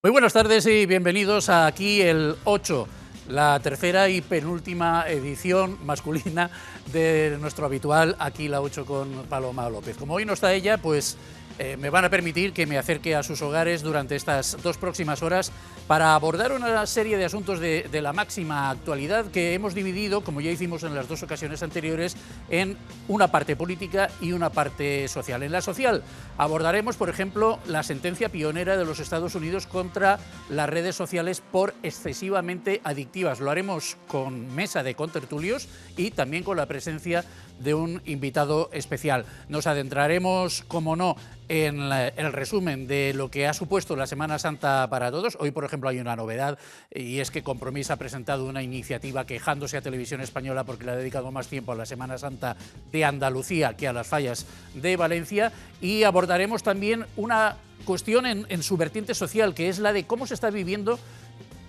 Muy buenas tardes y bienvenidos a Aquí el 8, la tercera y penúltima edición masculina de nuestro habitual Aquí la 8 con Paloma López. Como hoy no está ella, pues me van a permitir que me acerque a sus hogares durante estas dos próximas horas para abordar una serie de asuntos de la máxima actualidad que hemos dividido, como ya hicimos en las dos ocasiones anteriores, en una parte política y una parte social. En la social abordaremos, por ejemplo, la sentencia pionera de los Estados Unidos contra las redes sociales por excesivamente adictivas. Lo haremos con mesa de contertulios y también con la presencia de un invitado especial. Nos adentraremos, como no, en el resumen de lo que ha supuesto la Semana Santa para todos. Hoy, por ejemplo, hay una novedad y es que Compromís ha presentado una iniciativa quejándose a Televisión Española porque le ha dedicado más tiempo a la Semana Santa de Andalucía que a las fallas de Valencia, y abordaremos también una cuestión en su vertiente social, que es la de cómo se está viviendo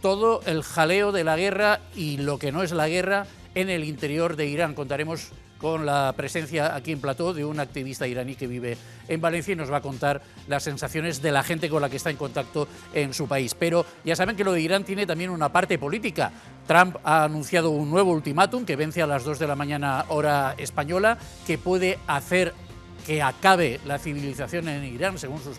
todo el jaleo de la guerra y lo que no es la guerra en el interior de Irán. Contaremos con la presencia aquí en plató de un activista iraní que vive en Valencia y nos va a contar las sensaciones de la gente con la que está en contacto en su país. Pero ya saben que lo de Irán tiene también una parte política. Trump ha anunciado un nuevo ultimátum que vence a las 2 de la mañana hora española, que puede hacer que acabe la civilización en Irán, según sus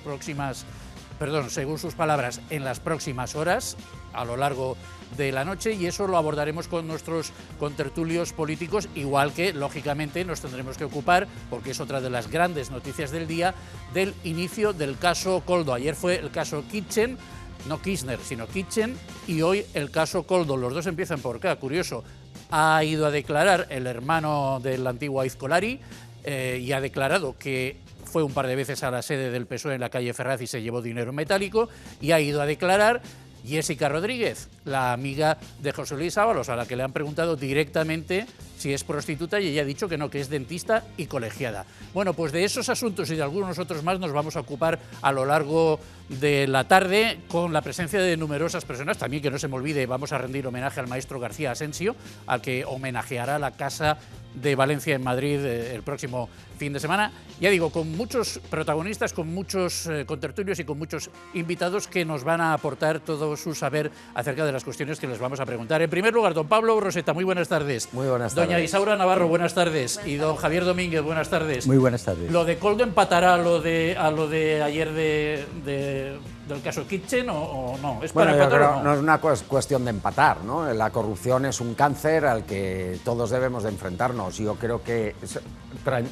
palabras, en las próximas horas, a lo largo de la noche, y eso lo abordaremos con nuestros contertulios políticos, igual que, lógicamente, nos tendremos que ocupar, porque es otra de las grandes noticias del día, del inicio del caso Koldo. Ayer fue el caso Kitchen, no Kirchner, sino Kitchen, y hoy el caso Koldo. Los dos empiezan por K, curioso. Ha ido a declarar el hermano del antiguo Aizkolari y ha declarado que fue un par de veces a la sede del PSOE en la calle Ferraz y se llevó dinero metálico, y ha ido a declarar Jessica Rodríguez, la amiga de José Luis Ábalos, a la que le han preguntado directamente si es prostituta y ella ha dicho que no, que es dentista y colegiada. Bueno, pues de esos asuntos y de algunos otros más nos vamos a ocupar a lo largo de la tarde, con la presencia de numerosas personas. También, que no se me olvide, vamos a rendir homenaje al maestro García Asensio, al que homenajeará la Casa de Valencia en Madrid el próximo fin de semana. Ya digo, con muchos protagonistas, con muchos contertulios y con muchos invitados que nos van a aportar todo su saber acerca de las cuestiones que les vamos a preguntar. En primer lugar, don Pablo Roseta, muy buenas tardes. Muy buenas tardes. Doña Isaura Navarro, buenas tardes. Y don Javier Domínguez, buenas tardes. Muy buenas tardes. ¿Lo de Koldo empatará a lo de ayer del caso Kitchen o no? ¿Es para empatar o no? No es una cuestión de empatar, ¿no? La corrupción es un cáncer al que todos debemos de enfrentarnos. Yo creo que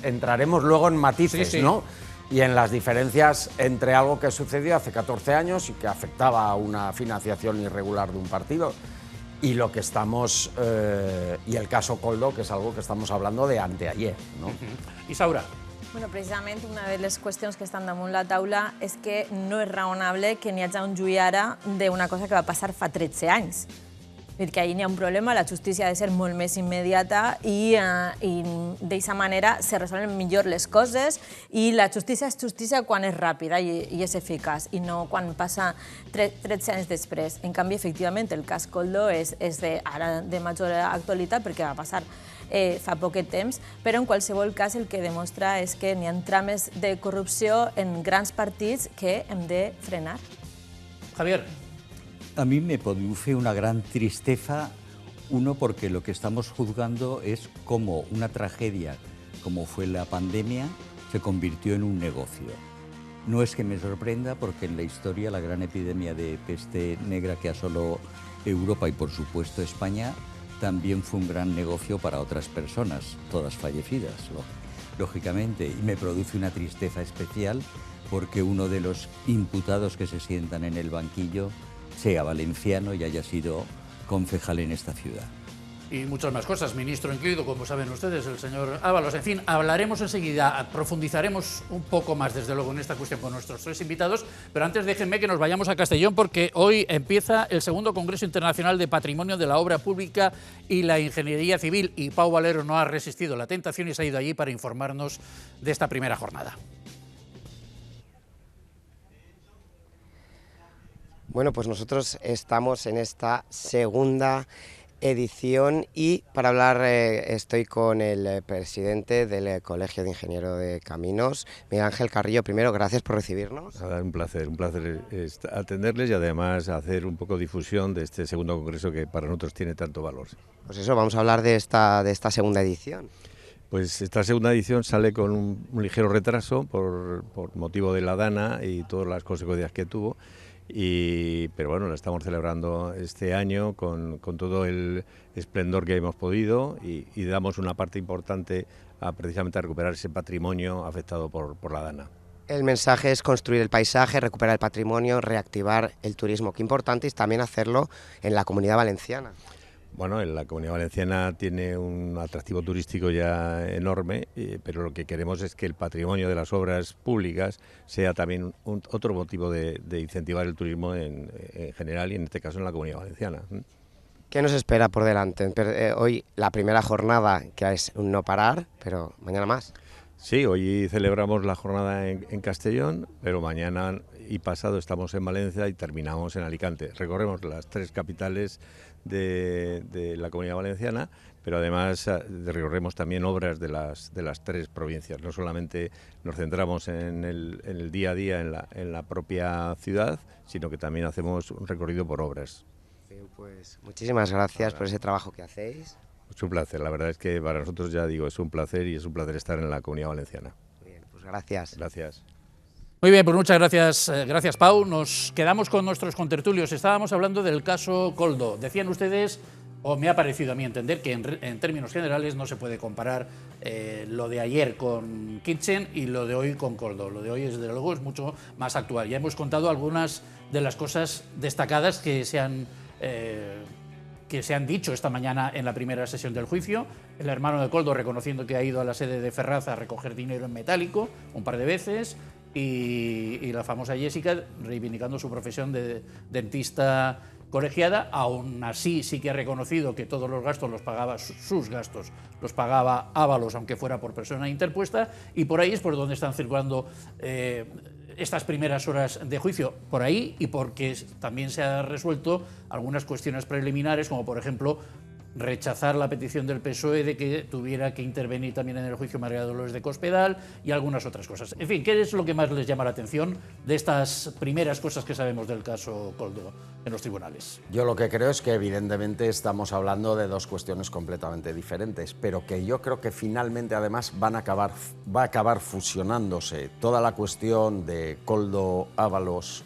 entraremos luego en matices, sí. ¿no? Y en las diferencias entre algo que sucedió hace 14 años y que afectaba a una financiación irregular de un partido, y lo que estamos y el caso Koldo, que es algo que estamos hablando de anteayer, ¿no? Isaura. Bueno, precisament una de les qüestions que estan damunt la taula és que no és raonable que n'hi hagi un juí ara d'una cosa que va passar fa 13 anys. Perquè ahir n'hi ha un problema, la justícia ha de ser molt més immediata i d'aquesta manera se resolen millor les coses, i la justícia és justícia quan és ràpida i és eficaç, i no quan passa 13 anys després. En canvi, efectivament, el cas Koldo és ara de major actualitat perquè va passar fa poquet temps, però en qualsevol cas el que demostra és que n'hi ha trames de corrupció en grans partits que hem de frenar. Javier. A mí me produce una gran tristeza, uno, porque lo que estamos juzgando es cómo una tragedia como fue la pandemia se convirtió en un negocio. No es que me sorprenda, porque en la historia la gran epidemia de peste negra que asoló Europa y por supuesto España también fue un gran negocio para otras personas, todas fallecidas, lógicamente, y me produce una tristeza especial porque uno de los imputados que se sientan en el banquillo sea valenciano y haya sido concejal en esta ciudad. Y muchas más cosas, ministro incluido, como saben ustedes, el señor Ábalos. En fin, hablaremos enseguida, profundizaremos un poco más, desde luego, en esta cuestión con nuestros tres invitados, pero antes déjenme que nos vayamos a Castellón, porque hoy empieza el segundo Congreso Internacional de Patrimonio de la Obra Pública y la Ingeniería Civil, y Pau Valero no ha resistido la tentación y se ha ido allí para informarnos de esta primera jornada. Bueno, pues nosotros estamos en esta segunda edición, y para hablar estoy con el presidente del Colegio de Ingenieros de Caminos, Miguel Ángel Carrillo. Primero, gracias por recibirnos. Un placer atenderles y además hacer un poco difusión de este segundo congreso que para nosotros tiene tanto valor. Pues eso, vamos a hablar de esta segunda edición. Pues esta segunda edición sale con un ligero retraso por motivo de la Dana y todas las consecuencias que tuvo. Pero bueno, la estamos celebrando este año con todo el esplendor que hemos podido y damos una parte importante precisamente a recuperar ese patrimonio afectado por la Dana. El mensaje es construir el paisaje, recuperar el patrimonio, reactivar el turismo. Qué importante es también hacerlo en la Comunidad Valenciana. Bueno, en la Comunidad Valenciana tiene un atractivo turístico ya enorme, pero lo que queremos es que el patrimonio de las obras públicas sea también otro motivo de incentivar el turismo en general y en este caso en la Comunidad Valenciana. ¿Qué nos espera por delante? Hoy la primera jornada, que es un no parar, pero mañana más. Sí, hoy celebramos la jornada en Castellón, pero mañana y pasado estamos en Valencia y terminamos en Alicante. Recorremos las 3 capitales de la Comunidad Valenciana, pero además recorremos también obras de las 3 provincias. No solamente nos centramos en el día a día en la propia ciudad, sino que también hacemos un recorrido por obras. Bien, pues muchísimas gracias por ese trabajo que hacéis. Es un placer, la verdad es que para nosotros, ya digo, es un placer y es un placer estar en la Comunidad Valenciana. Bien, pues gracias. Gracias. Muy bien, pues muchas gracias, gracias Pau. Nos quedamos con nuestros contertulios. Estábamos hablando del caso Koldo. Decían ustedes, o me ha parecido a mí entender, que en términos generales no se puede comparar lo de ayer con Kitchen y lo de hoy con Koldo. Lo de hoy, desde luego, es mucho más actual. Ya hemos contado algunas de las cosas destacadas que se han dicho esta mañana en la primera sesión del juicio. El hermano de Koldo reconociendo que ha ido a la sede de Ferraz a recoger dinero en metálico un par de veces, y la famosa Jessica reivindicando su profesión de dentista colegiada. Aún así sí que ha reconocido que todos los gastos los pagaba, sus gastos los pagaba Ábalos, aunque fuera por persona interpuesta, y por ahí es por donde están circulando estas primeras horas de juicio, por ahí, y porque también se han resuelto algunas cuestiones preliminares, como por ejemplo rechazar la petición del PSOE de que tuviera que intervenir también en el juicio María Dolores de Cospedal y algunas otras cosas. En fin, ¿qué es lo que más les llama la atención de estas primeras cosas que sabemos del caso Koldo en los tribunales? Yo lo que creo es que evidentemente estamos hablando de 2 cuestiones completamente diferentes, pero que yo creo que finalmente además va a acabar fusionándose toda la cuestión de Koldo Ábalos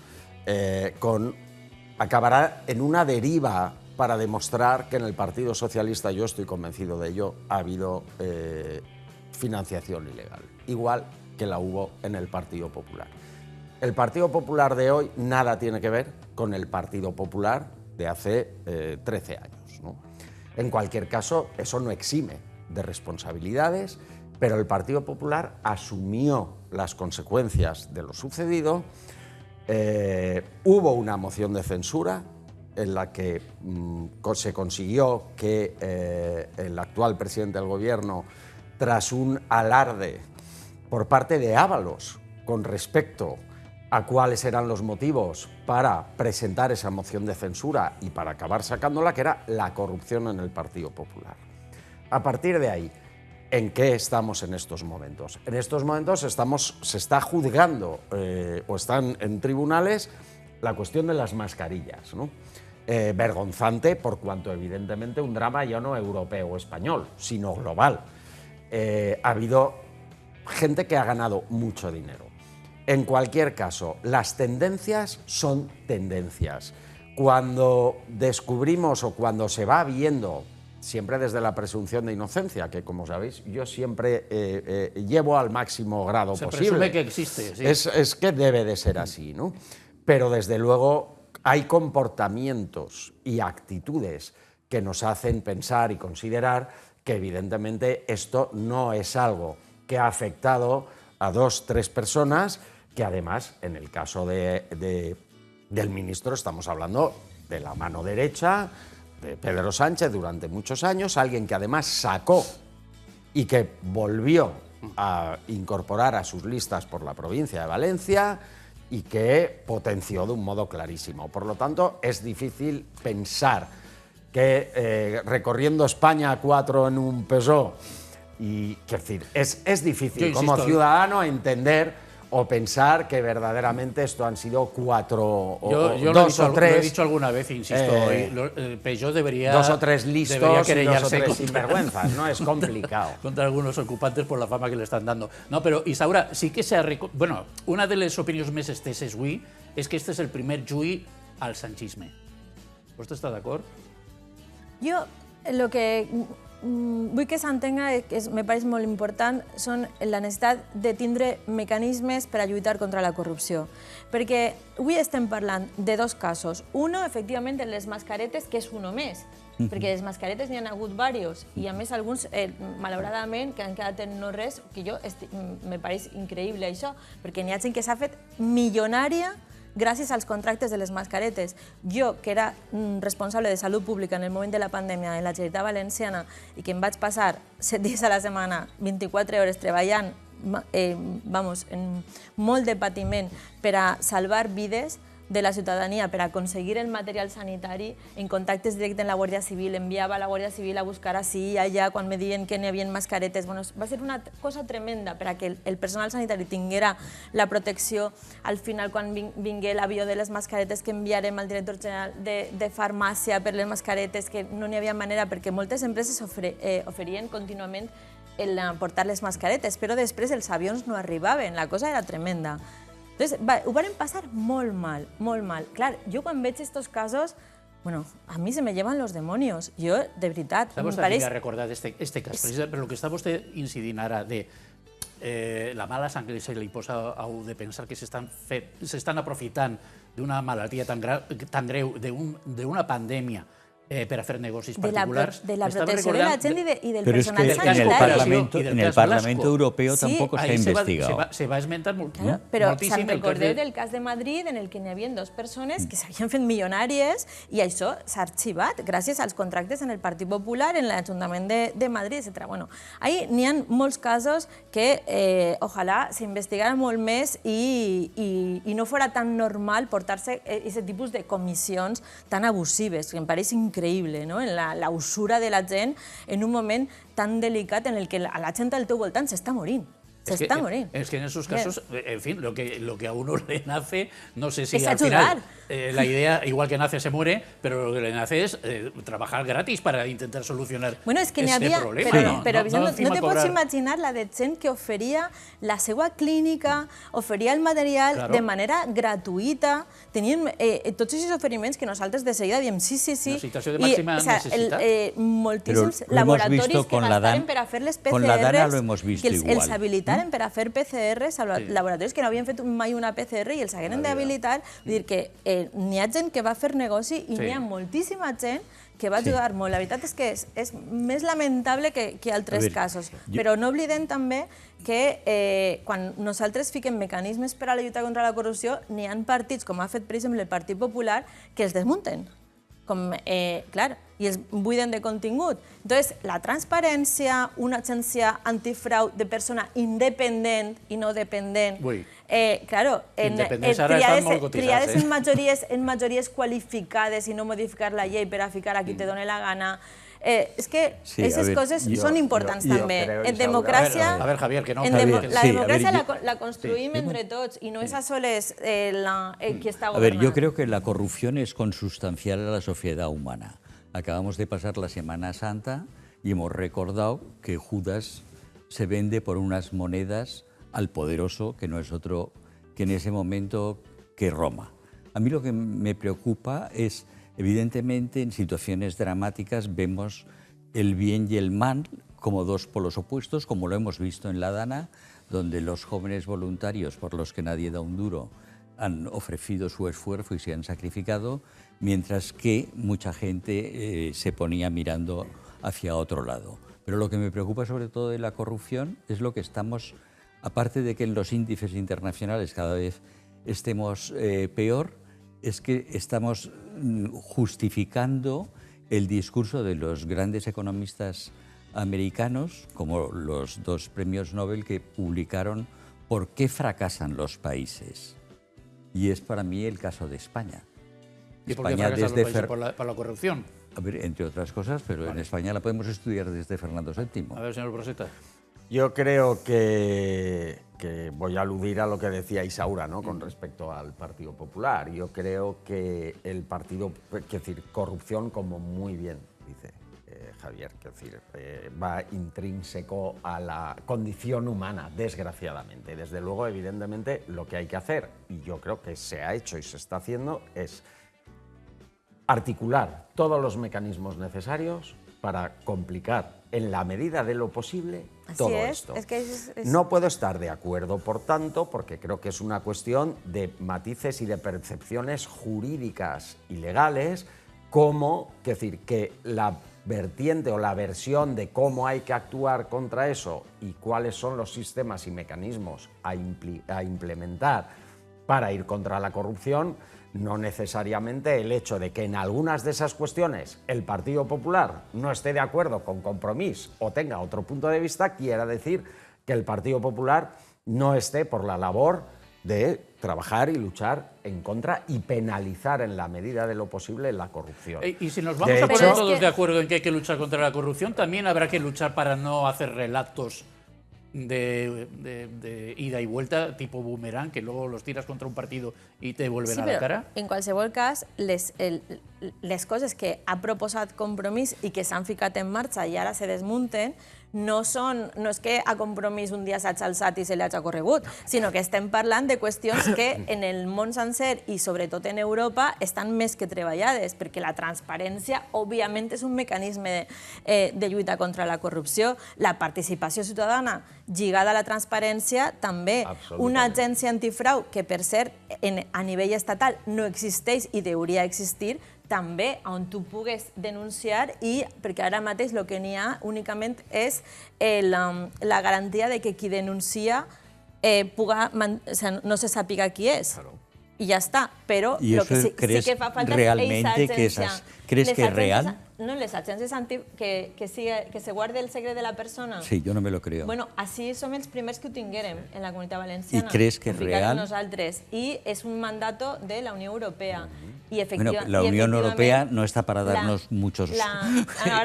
acabará en una deriva para demostrar que en el Partido Socialista, yo estoy convencido de ello, ha habido financiación ilegal, igual que la hubo en el Partido Popular. El Partido Popular de hoy nada tiene que ver con el Partido Popular de hace 13 años, ¿no? En cualquier caso, eso no exime de responsabilidades, pero el Partido Popular asumió las consecuencias de lo sucedido. Hubo una moción de censura en la que se consiguió que el actual presidente del gobierno, tras un alarde por parte de Ábalos con respecto a cuáles eran los motivos para presentar esa moción de censura y para acabar sacándola, que era la corrupción en el Partido Popular. A partir de ahí, ¿en qué estamos en estos momentos? En estos momentos se está juzgando o están en tribunales la cuestión de las mascarillas, ¿no? Vergonzante por cuanto evidentemente un drama ya no europeo o español, sino global. Ha habido gente que ha ganado mucho dinero. En cualquier caso, las tendencias son tendencias. Cuando descubrimos o cuando se va viendo, siempre desde la presunción de inocencia, que como sabéis yo siempre llevo al máximo grado posible. Se presume que existe, sí. Es que debe de ser así, ¿no? Pero desde luego hay comportamientos y actitudes que nos hacen pensar y considerar que evidentemente esto no es algo que ha afectado a 2 o 3 personas, que además en el caso del ministro estamos hablando de la mano derecha de Pedro Sánchez durante muchos años, alguien que además sacó y que volvió a incorporar a sus listas por la provincia de Valencia y que potenció de un modo clarísimo. Por lo tanto, es difícil pensar que recorriendo España a 4 en un Peugeot. Y, quiero decir, es difícil como ciudadano entender o pensar que verdaderamente esto han sido 4 o yo 2 o 3. Lo he dicho alguna vez, insisto, Peugeot debería... 2 o 3 listos y 2 o 3 sinvergüenzas, ¿no? Es complicado. Contra algunos ocupantes por la fama que le están dando. No, però, Isaura, sí que s'ha... Bueno, una de les opinions més esteses avui és que este és el primer juí al sanchisme. ¿Vostè està d'acord? Jo, lo que vull que s'entenga, que me pareix molt important, són la necessitat de tindre mecanismes per a lluitar contra la corrupció. Perquè avui estem parlant de 2 casos. Uno, efectivament, de les mascaretes, que és uno més. Perquè les mascaretes n'hi ha hagut diversos. I, a més, alguns, malauradament, que han quedat en no res, que jo me pareix increïble això, perquè n'hi ha gent que s'ha fet milionària gràcies als contractes de les mascaretes. Jo, que era responsable de salut pública en el moment de la pandèmia en la Generalitat Valenciana i que em vaig passar 7 dies a la setmana, 24 hores treballant, en molt de patiment per a salvar vides de la ciutadania, per a aconseguir el material sanitari, en contactes directes amb la Guàrdia Civil, enviava a la Guàrdia Civil a buscar ací i allà quan me diuen que n'hi havia mascaretes. Bueno, va ser una cosa tremenda per a que el personal sanitari tinguera la protecció. Al final, quan vingué l'avió de les mascaretes que enviarem al director general de farmàcia per les mascaretes, que no n'hi havia manera, perquè moltes empreses oferien contínuament portar les mascaretes, però després els avions no arribaven, la cosa era tremenda. Entonces, ho van passar molt mal, molt mal. Clar, jo quan veig estos casos, bueno, a mi se me llevan los demonios. Jo, de veritat, me pareix... S'ha recordat este cas, precisament per lo que està vostè incidint ara de la mala sang que se li posa de pensar que s'estan aprofitant d'una malaltia tan greu, d'una pandèmia, per a fer negocis particulars. De la protecció de la gent i del personal sanitari. Pero es que en el Parlamento Europeo tampoco se ha investigado. Se va esmentar moltíssim. Però se'n recordeu del cas de Madrid en el que n'hi havia 2 persones que s'havien fet milionàries i això s'ha arxivat gràcies als contractes en el Partit Popular, en l'Ajuntament de Madrid, etc. Bueno, ahí n'hi ha molts casos que ojalà s'investigara molt més i no fora tan normal portar-se aquest tipus de comissions tan abusives, que em pareix increïble, no? En la usura de la gent en un moment tan delicat en el que la gent al teu voltant s'està morint. Es que en esos casos, en fin, lo que a uno le nace, no sé si al final la idea, igual que nace, se muere, pero lo que le nace es trabajar gratis para intentar solucionar ese problema. Però no te pots imaginar la de gent que oferia la seva clínica, oferia el material de manera gratuïta, tenien tots aquests oferiments que nosaltres de seguida diem sí. Una situació de màxima necessitat. Moltíssims laboratoris que gastaven per a fer les PCRs, con la Dana lo hemos visto igual. Els habilitaren per a fer PCRs, laboratoris que no havien fet mai una PCR i els hagueren d'habilitar. Vull dir que n'hi ha gent que va fer negoci i n'hi ha moltíssima gent que va ajudar molt. La veritat és que és més lamentable que altres casos. Però no oblidem també que quan nosaltres fiquem mecanismes per a la lluita contra la corrupció, n'hi ha partits, com ha fet per exemple el Partit Popular, que els desmunten. Clar, i els buiden de contingut. Entonces, la transparència, una agència antifrau de persona independent i no dependent, claro, triades en majories qualificades i no modificar la llei per a ficar a qui te doni la gana. És que aquestes coses són importants també. En democràcia, a ver, Javier, que no. La democràcia la construïm entre tots y no es a soles qui està gobernant. A ver, yo creo que la corrupción es consustancial a la sociedad humana. Acabamos de pasar la Semana Santa y hemos recordado que Judas se vende por unas monedas al poderoso, que no es otro que en ese momento que Roma. A mí lo que me preocupa es, evidentemente, en situaciones dramáticas vemos el bien y el mal como 2 polos opuestos, como lo hemos visto en la Dana, donde los jóvenes voluntarios, por los que nadie da un duro, han ofrecido su esfuerzo y se han sacrificado, mientras que mucha gente se ponía mirando hacia otro lado. Pero lo que me preocupa sobre todo de la corrupción es lo que estamos, aparte de que en los índices internacionales cada vez estemos peor, es que estamos justificando el discurso de los grandes economistas americanos, como los 2 premios Nobel que publicaron ¿Por qué fracasan los países? Y es para mí el caso de España. ¿Y por qué fracasan los países? ¿Por la corrupción? A ver, entre otras cosas, pero en España la podemos estudiar desde Fernando VII. A ver, señor Broseta. Yo creo que voy a aludir a lo que decía Isaura, ¿no?, con respecto al Partido Popular. Yo creo que el partido, es decir, corrupción, como muy bien dice Javier, es decir, va intrínseco a la condición humana, desgraciadamente. Desde luego, evidentemente, lo que hay que hacer, y yo creo que se ha hecho y se está haciendo, es articular todos los mecanismos necesarios para complicar, en la medida de lo posible, todo esto. No puedo estar de acuerdo, por tanto, porque creo que es una cuestión de matices y de percepciones jurídicas y legales, como, es decir, que la vertiente o la versión de cómo hay que actuar contra eso y cuáles son los sistemas y mecanismos a implementar para ir contra la corrupción, no necesariamente el hecho de que en algunas de esas cuestiones el Partido Popular no esté de acuerdo con Compromís o tenga otro punto de vista, quiera decir que el Partido Popular no esté por la labor de trabajar y luchar en contra y penalizar en la medida de lo posible la corrupción. Y si nos vamos a poner todos de acuerdo en que hay que luchar contra la corrupción, también habrá que luchar para no hacer relatos de ida y vuelta, tipo boomerang, que luego los tiras contra un partido i te vuelven a la cara? En qualsevol cas, les coses que ha proposat Compromís i que s'han ficat en marxa i ara se desmunten, no és que a Compromís un dia s'hagi alçat i se li hagi corregut, sinó que estem parlant de qüestions que en el món sencer i sobretot en Europa estan més que treballades, perquè la transparència, òbviament, és un mecanisme de lluita contra la corrupció. La participació ciutadana lligada a la transparència també. Una agència antifrau que, per cert, a nivell estatal no existeix i hauria d'existir, també on tu pugues denunciar, i perquè ara mateix el que n'hi ha únicament és la garantia de que qui denuncia no se sàpiga qui és. I ja està, però el que sí que fa falta és aquesta agència. ¿Crees que es real? No, les agències que se guarde el secret de la persona. Sí, yo no me lo creo. Bueno, així som els primers que ho tinguérem en la Comunitat Valenciana. ¿Y crees que es real? Nosaltres. I és un mandato de la Unió Europea. Bueno, la Unión Europea no está para darnos muchos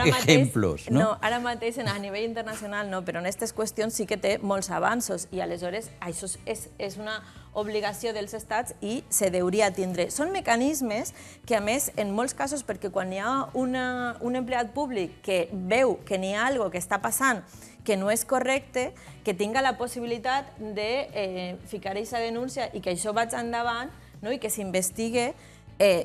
ejemplos, ¿no? No, ara mateix a nivell internacional no, però en aquestes qüestions sí que té molts avanços i aleshores això és una obligació dels estats i se hauria de tindre. Són mecanismes que, a més, en molts casos, perquè quan hi ha un empleat públic que veu que n'hi ha alguna cosa que està passant que no és correcte, que tinga la possibilitat de ficar aquesta denúncia i que això vagi endavant i que s'investigue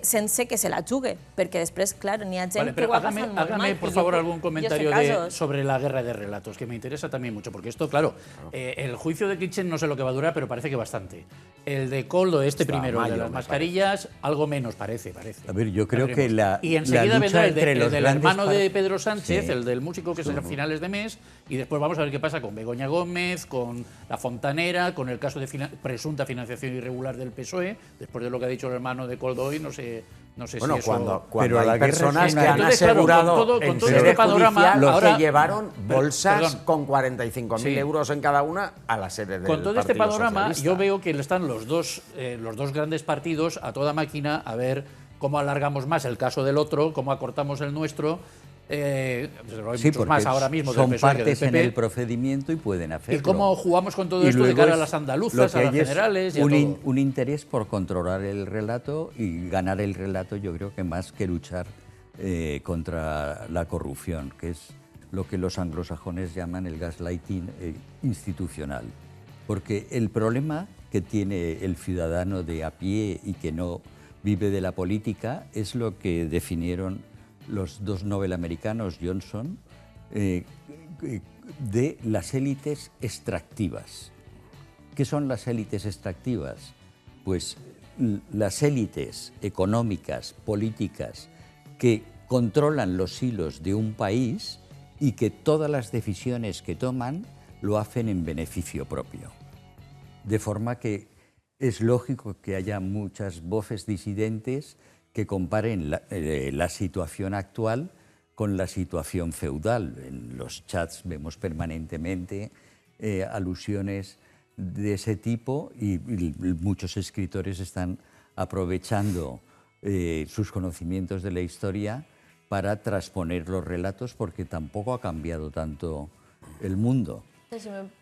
sense que se la jugue, perquè després, clar, n'hi ha gent que ho ha passat molt mal. Hágame, por favor, algún comentario sobre la guerra de relatos, que me interesa también mucho, porque esto, claro, el juicio de Kitchen no sé lo que va a durar, pero parece que bastante. El de Koldo, primero, el de las mascarillas, algo menos, parece. A ver, yo creo que la y enseguida vendrá el del hermano de Pedro Sánchez, sí, el del músico, que es a finales de mes, y después vamos a ver qué pasa con Begoña Gómez, con La Fontanera, con el caso de presunta financiación irregular del PSOE, después de lo que ha dicho el hermano de Koldo hoy, no sé bueno, si eso... cuando hay personas que han asegurado en sede judicial que llevaron bolsas con 45.000 euros en cada una a la sede del Partido Socialista. Con todo este panorama, yo veo que están los dos grandes partidos a toda máquina a ver cómo alargamos más el caso del otro, cómo acortamos el nuestro. Hay muchos más ahora mismo del PSOE que del PP. Son partes en el procedimiento y pueden hacerlo. ¿Y cómo jugamos con todo esto de cara a las andaluzas, a las generales y a todo? Un interés por controlar el relato y ganar el relato, yo creo que más que luchar contra la corrupción, que es lo que los anglosajones llaman el gaslighting institucional. Porque el problema que tiene el ciudadano de a pie y que no vive de la política es lo que definieron los dos Nobel americanos, Johnson, de las élites extractivas. ¿Qué son las élites extractivas? Pues las élites económicas, políticas, que controlan los hilos de un país y que todas las decisiones que toman lo hacen en beneficio propio. De forma que es lógico que haya muchas voces disidentes que comparen la situación actual con la situación feudal. En los chats vemos permanentemente alusiones de ese tipo y muchos escritores están aprovechando sus conocimientos de la historia para transponer los relatos, porque tampoco ha cambiado tanto el mundo.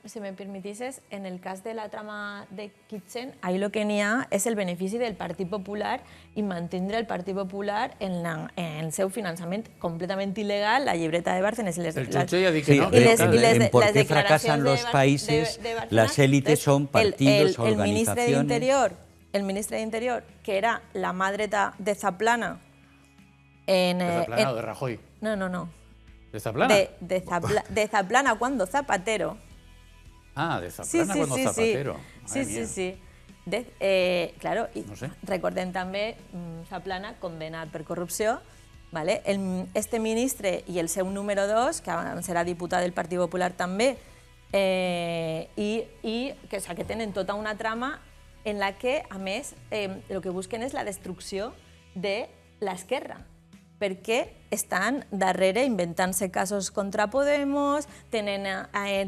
Si me permitieses, en el cas de la trama de Kitchen, ahí lo que n'hi ha és el benefici del Partit Popular i mantindre el Partit Popular en el seu finançament completament il·legal, la llibreta de Bárcenas... El jutge ja ha dit que Sí, no. en por qué fracasan los países, las élites son partidos, organizaciones... El ministre d'Interior, que era la mà dreta de Zaplana... ¿De Zaplana o de Rajoy? No. ¿De Zaplana? De Zaplana cuando Zapatero. Ah, de Zaplana cuando Zapatero. Sí. Claro, i no sé. Recordem també Zaplana condenat per corrupció. Vale? Este ministre i el seu número 2, que serà diputat del Partit Popular també, i que tenen tota una trama en la que, a més, el que busquen és la destrucció de l'esquerra, perquè estan darrere inventant-se casos contra Podemos, tenen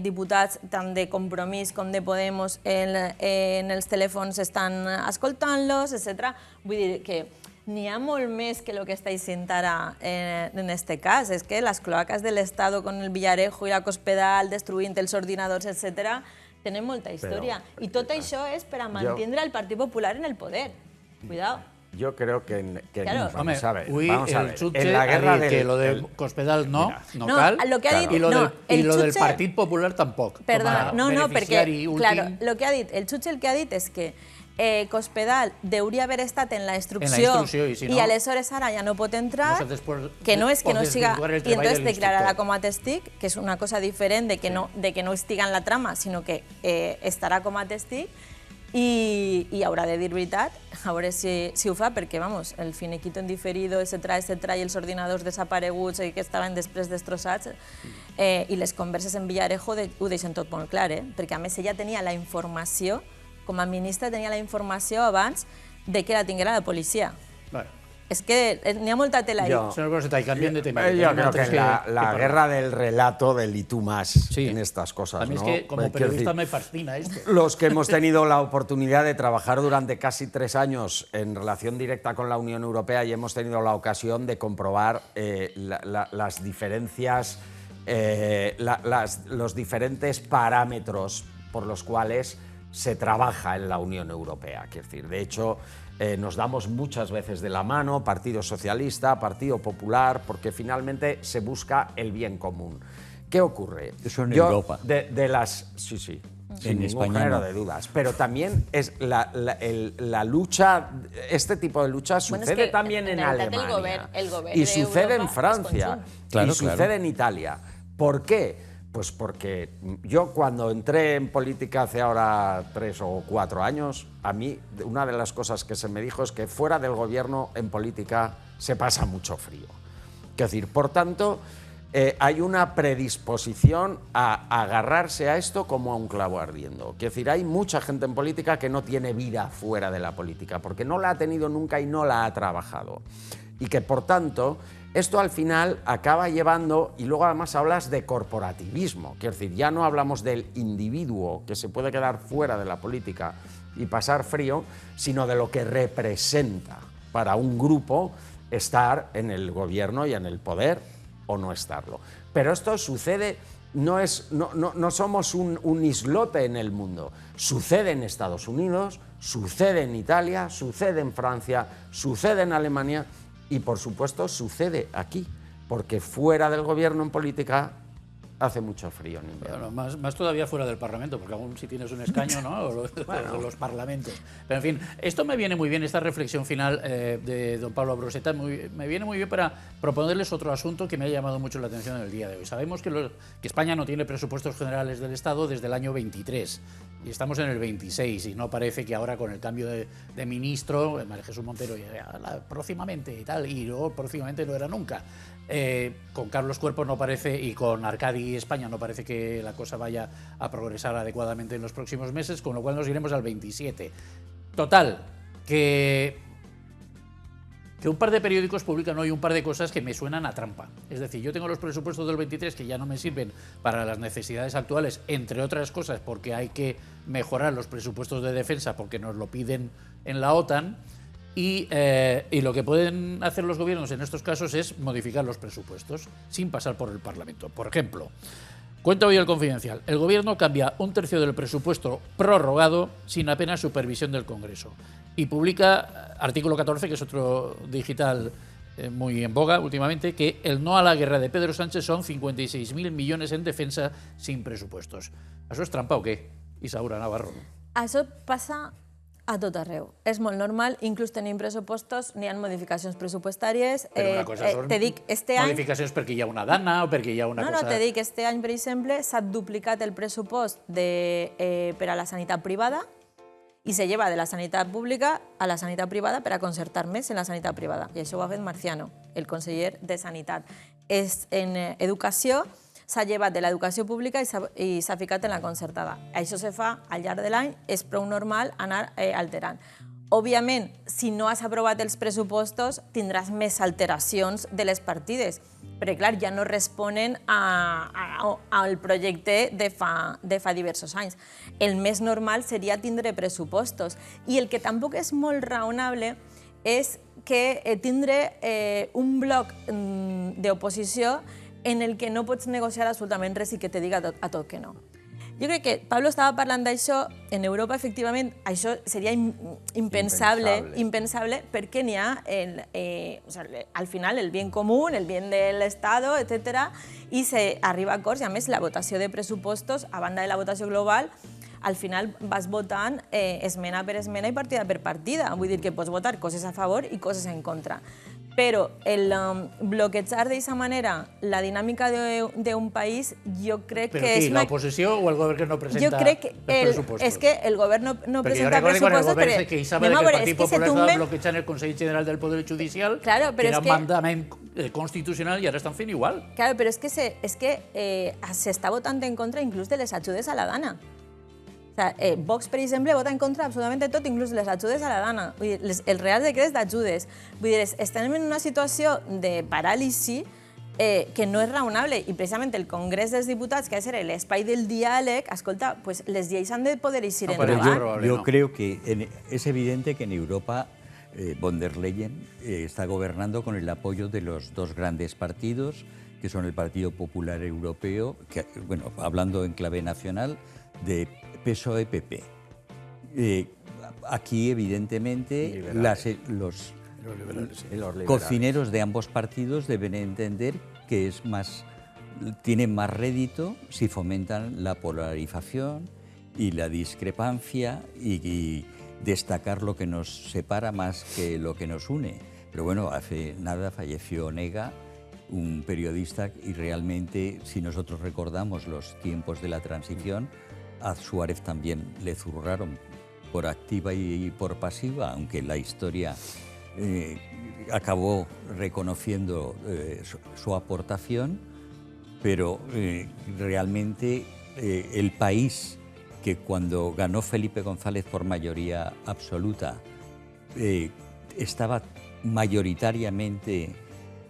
diputats tant de Compromís com de Podemos en els telèfons, estan escoltant-los, etc. Vull dir que n'hi ha molt més que el que està dient ara en este cas. És que les cloacas de l'Estado con el Villarejo i la Cospedal destruint els ordinadors, etc., tenen molta història. I tot això és per a mantenir el Partit Popular en el poder. Cuidado. Yo creo que Claro. vamos a ver, Ui, vamos a el ver. jutge En la guerra ha dit que del, lo de del- Cospedal no No, cal, lo que ha dit- i lo, no, del, i el lo del jutge- Partit Popular tampoc. Perdona, com a no, perquè, beneficiari últim. claro, lo que ha dit, el jutge el que ha dit és que Cospedal hauria haver estat en la instrucció, En la instrucció, i si no- aleshores ara ja no pot entrar, Nosaltres por- que no és que por no siga... desvirtuar el I treball entonces del declararà instructor. com a testig, que és una cosa diferent de que no estiga en la trama, sinó que estarà com a testig, i haurà de dir veritat, a veure si ho fa, perquè, vamos, el finiquito en diferido, etc., i els ordinadors desapareguts que estaven després destrossats, i les converses en Villarejo ho deixen tot molt clar, perquè a més ella tenia la informació, com a ministra tenia la informació abans de que la tinguera la policia. Bueno, És que n'hi ha molta tela ahí. señor Groseta, y cambien de tema. Yo creo Tenemos que antes la que guerra del relato del y tú más Sí. en estas cosas, A mí es ¿no? que como Quiero periodista decir, me fascina esto. los que hemos tenido la oportunidad de trabajar durante casi 3 años en relación directa con la Unión Europea y hemos tenido la ocasión de comprobar las diferencias, los diferentes parámetros por los cuales se trabaja en la Unión Europea. Quiero decir, de hecho, nos damos muchas veces de la mano, Partido Socialista, Partido Popular, porque finalmente se busca el bien común. ¿Qué ocurre? Eso en Europa. Sí, sin En ningún España género no. de dudas. Pero también es la lucha, este tipo de lucha Bueno, sucede es que también en en realidad Alemania. el govern y de sucede en Europa Francia. es conjunt. Claro, y sucede en Italia. ¿Por qué? Pues porque yo cuando entré en política hace ahora 3 o 4 años, a mí una de las cosas que se me dijo es que fuera del gobierno en política se pasa mucho frío. Es decir, por tanto, hay una predisposición a agarrarse a esto como a un clavo ardiendo. Es decir, hay mucha gente en política que no tiene vida fuera de la política, porque no la ha tenido nunca y no la ha trabajado. Y que, por tanto, esto al final acaba llevando, y luego además hablas de corporativismo, quiero decir, ya no hablamos del individuo que se puede quedar fuera de la política y pasar frío, sino de lo que representa para un grupo estar en el gobierno y en el poder o no estarlo. Pero esto sucede, no somos un islote en el mundo, sucede en Estados Unidos, sucede en Italia, sucede en Francia, sucede en Alemania, y por supuesto sucede aquí, porque fuera del gobierno en política hace mucho frío en invierno. Bueno, más todavía fuera del Parlamento, porque aún si tienes un escaño, ¿no? O los parlamentos. Pero en fin, esto me viene muy bien, esta reflexión final de don Pablo Broseta, me viene muy bien para proponerles otro asunto que me ha llamado mucho la atención en el día de hoy. Sabemos que España no tiene presupuestos generales del Estado desde el año 23 y estamos en el 26 y no parece que ahora con el cambio de ministro, María Jesús Montero próximamente y tal, y luego próximamente no era nunca. Con Carlos Cuerpo no parece, y con Arcadi España no parece que la cosa vaya a progresar adecuadamente en los próximos meses, con lo cual nos iremos al 27. Total, que un par de periódicos publican hoy un par de cosas que me suenan a trampa. Es decir, yo tengo los presupuestos del 23 que ya no me sirven para las necesidades actuales, entre otras cosas porque hay que mejorar los presupuestos de defensa porque nos lo piden en la OTAN. y lo que pueden hacer los gobiernos en estos casos es modificar los presupuestos sin pasar por el Parlamento. Por ejemplo, cuenta hoy el Confidencial, el Gobierno cambia un tercio del presupuesto prorrogado sin apenas supervisión del Congreso y publica, artículo 14, que es otro digital muy en boga últimamente, que el no a la guerra de Pedro Sánchez son 56.000 millones en defensa sin presupuestos. ¿Eso es trampa o qué, Isaura Navarro? Això passa a tot arreu. És molt normal, inclús tenim pressupostos, n'hi ha modificacions pressupostàries. Però una cosa són te dic, este any... modificacions perquè hi ha una dana o perquè hi ha una cosa... No, te dic, este any, per exemple, s'ha duplicat el pressupost per a la sanitat privada i se lleva de la sanitat pública a la sanitat privada per a concertar més en la sanitat privada. I això ho ha fet Marciano, el conseller de Sanitat. En educació s'ha llevat de l'educació pública i s'ha ficat en la concertada. Això se fa al llarg de l'any, és prou normal anar alterant. Òbviament, si no has aprovat els pressupostos, tindràs més alteracions de les partides, perquè, clar, ja no responen al projecte de fa diversos anys. El més normal seria tindre pressupostos. I el que tampoc és molt raonable és que tindre un bloc d'oposició en el que no pots negociar absolutament res i que te diga a tot que no. Jo crec que Pablo estava parlant d'això, en Europa, efectivament, això seria impensable perquè n'hi ha, al final, el bien común, el bien del Estado, etc. i s'arriba a acords, i a més la votació de pressupostos, a banda de la votació global, al final vas votant esmena per esmena i partida per partida. Vull dir que pots votar coses a favor i coses en contra. Però el bloquejar d'aquesta manera la dinàmica d'un país, jo crec que és... Però qui, l'oposició o el govern que no presenta els pressupostos? És que el govern no presenta pressupostos... Perquè jo recordo pressupostos... que estava que el Partit Popular estava bloquejant el Consell General del Poder Judicial, que era un mandament constitucional, i ara estan fent igual. Claro, però és que s'està votant en contra inclús de les ajudes a la dana. Vox, per exemple, vota en contra absolutament de tot, inclús les ajudes a la dana. Els reals decrets d'ajudes. Vull dir, estem en una situació de paràlisi que no és raonable, i precisament el Congrés dels Diputats, que ha de ser l'espai del diàleg, escolta, pues les lleis han de poder ir endavant. Yo creo que es evidente que en Europa von der Leyen está gobernando con el apoyo de los dos grandes partidos, que son el Partido Popular Europeo, que, bueno, hablando en clave nacional, de PSOE-PP. Aquí, evidentemente, los cocineros de ambos partidos deben entender que tienen más rédito si fomentan la polarización y la discrepancia y destacar lo que nos separa más que lo que nos une. Pero bueno, hace nada falleció Onega, un periodista, y realmente, si nosotros recordamos los tiempos de la transición, a Suárez también le zurraron por activa y por pasiva, aunque la historia acabó reconociendo su aportación, pero realmente el país que cuando ganó Felipe González por mayoría absoluta estaba mayoritariamente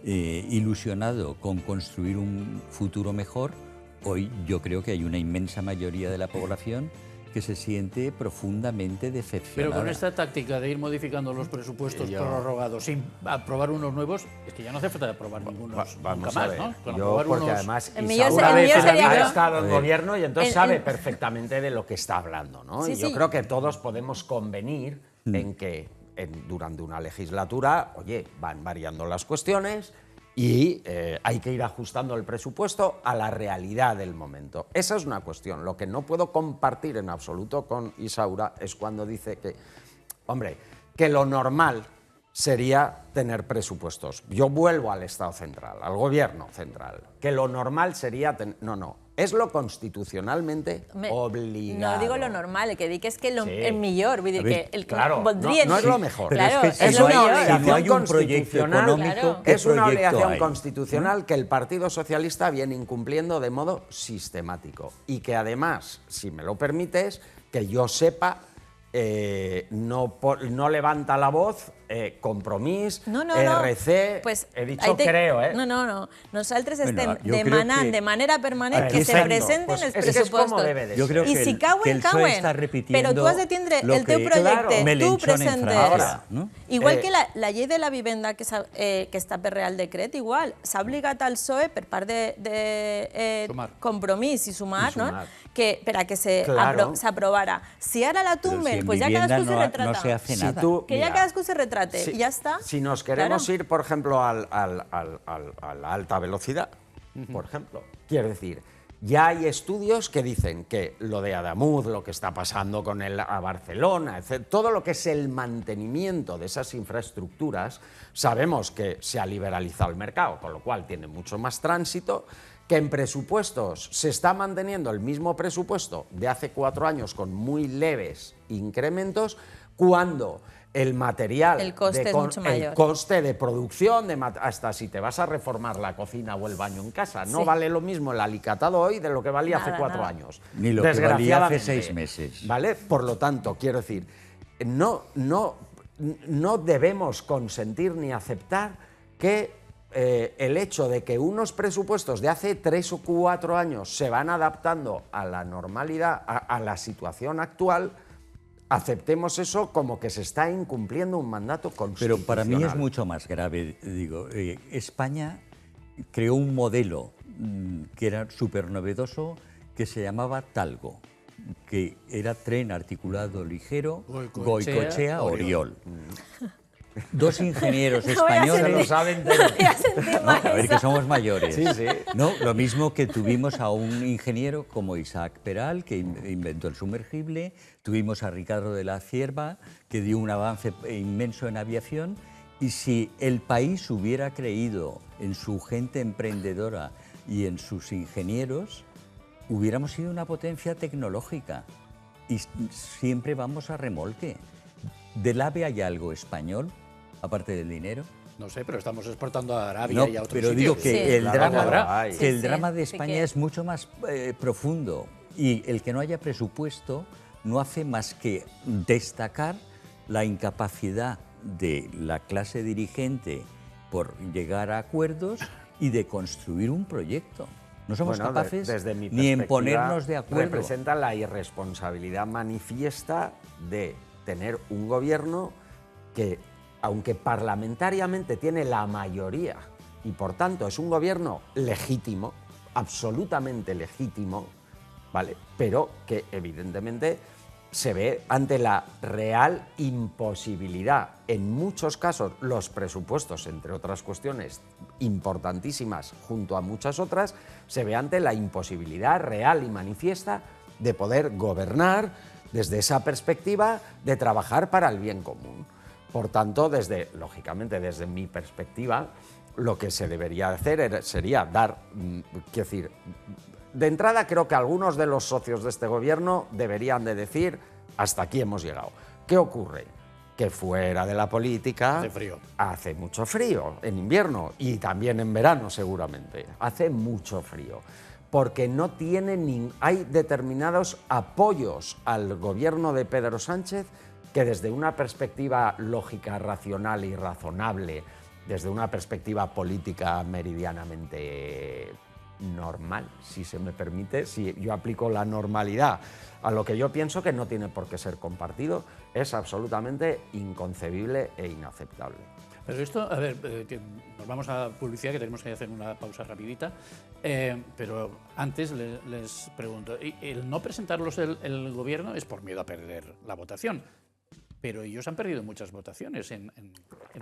ilusionado con construir un futuro mejor, hoy yo creo que hay una inmensa mayoría de la población que se siente profundamente decepcionada. Pero con esta táctica de ir modificando los presupuestos prorrogados sin aprobar unos nuevos, es que ya no hace falta aprobar ninguno nunca más, ¿no? Porque además Isaura ha estado en gobierno y entonces sabe perfectamente de lo que está hablando, ¿no? Sí, y yo creo que todos podemos convenir en que durante una legislatura, oye, van variando las cuestiones y hay que ir ajustando el presupuesto a la realidad del momento. Esa es una cuestión. Lo que no puedo compartir en absoluto con Isaura es cuando dice que, hombre, que lo normal sería tener presupuestos. Yo vuelvo al Estado central, al gobierno central, que lo normal sería... No. És lo constitucionalmente obligado. No digo lo normal, el que dic és que el millor. Vull dir que claro, no es lo mejor. Claro, es una obligación constitucional. Es una obligación constitucional que el Partido Socialista viene incumpliendo de modo sistemático. Y que además, si me lo permites, que yo sepa, no levanta la voz Compromís, No. RC... Pues, he dicho creo, ¿eh? No. Nosaltres Bueno, estem jo crec demanant que- de manera permanent Aquí que se está- presenten pues els és que és com pressupostos. debe de Yo ser. creo I que si el, cauen, que el PSOE cauen. está repitiendo Però tu has de tindre lo el teu que projecte, tu Melenchon en presentes. Francia, ¿no? Igual que la llei de la vivenda que està per Real Decret, igual, s'ha obligat al PSOE per part de Sumar. Compromís i Sumar, I Sumar. no? que per a que Claro. s'aprovara. Si ara la Pero si tumben, en pues ya vivienda cadascú se retrata. no se hace Si nada. tú- Que ya mira, cadascú se retrate si- y ya está. Si nos queremos Claro. ir, por ejemplo, a la alta velocidad, por ejemplo, quiero decir, ya hay estudios que dicen que lo de Adamuz, lo que está pasando con a Barcelona, etc., todo lo que es el mantenimiento de esas infraestructuras, sabemos que se ha liberalizado el mercado, con lo cual tiene mucho más tránsito, que en presupuestos se está manteniendo el mismo presupuesto de hace 4 años con muy leves incrementos, cuando el material, El coste es mucho mayor. el coste de producción, hasta si te vas a reformar la cocina o el baño en casa, no Sí. vale lo mismo el alicatado hoy de lo que valía hace Nada, 4 nada. años. Ni lo que valía hace Desgraciadamente. 6 meses. ¿Vale? Por lo tanto, quiero decir, no debemos consentir ni aceptar que el hecho de que unos presupuestos de hace 3 o 4 años se van adaptando a la normalidad, a la situación actual, aceptemos eso como que se está incumpliendo un mandato Pero constitucional. para mí es mucho más grave. Digo, España creó un modelo que era súper novedoso, que se llamaba Talgo, que era tren articulado ligero, Goicoechea, Oriol. Dos ingenieros No voy a españoles. sentir- lo saben no voy a sentir No, a ver eso. que somos mayores. Sí, sí. No, lo mismo que tuvimos a un ingeniero como Isaac Peral, que inventó el sumergible, tuvimos a Ricardo de la Cierva, que dio un avance inmenso en aviación, y si el país hubiera creído en su gente emprendedora y en sus ingenieros, hubiéramos sido una potencia tecnológica. Y siempre vamos a remolque. ¿Del AVE hay algo español, aparte del dinero? No sé, pero estamos exportando a Arabia No, y a otros pero sitios. digo que Sí. el Claro, drama, habrá. que Sí, el sí, drama de sí España que- es mucho más profundo, y el que no haya presupuesto no hace más que destacar la incapacidad de la clase dirigente por llegar a acuerdos y de construir un proyecto. No somos Bueno, capaces desde mi ni en perspectiva, ponernos de acuerdo. Representa la irresponsabilidad manifiesta de tener un gobierno que, aunque parlamentariamente tiene la mayoría y por tanto es un gobierno legítimo, absolutamente legítimo, ¿vale? Pero que evidentemente se ve ante la real imposibilidad. En muchos casos, los presupuestos, entre otras cuestiones importantísimas, junto a muchas otras, se ve ante la imposibilidad real y manifiesta de poder gobernar desde esa perspectiva de trabajar para el bien común. Por tanto, lógicamente, desde mi perspectiva, lo que se debería hacer sería dar, quiero decir, de entrada creo que algunos de los socios de este gobierno deberían de decir, hasta aquí hemos llegado. ¿Qué ocurre? Que fuera de la política Hace frío. hace mucho frío en invierno y también en verano seguramente. Hace mucho frío. Porque no tiene hay determinados apoyos al gobierno de Pedro Sánchez que desde una perspectiva lógica, racional y razonable, desde una perspectiva política meridianamente normal, si se me permite, si yo aplico la normalidad a lo que yo pienso que no tiene por qué ser compartido, es absolutamente inconcebible e inaceptable. Pero esto, a ver, que nos vamos a publicidad, que tenemos que hacer una pausa rapidita, pero antes les pregunto, el no presentarlos el gobierno es por miedo a perder la votación, pero ellos han perdido muchas votaciones en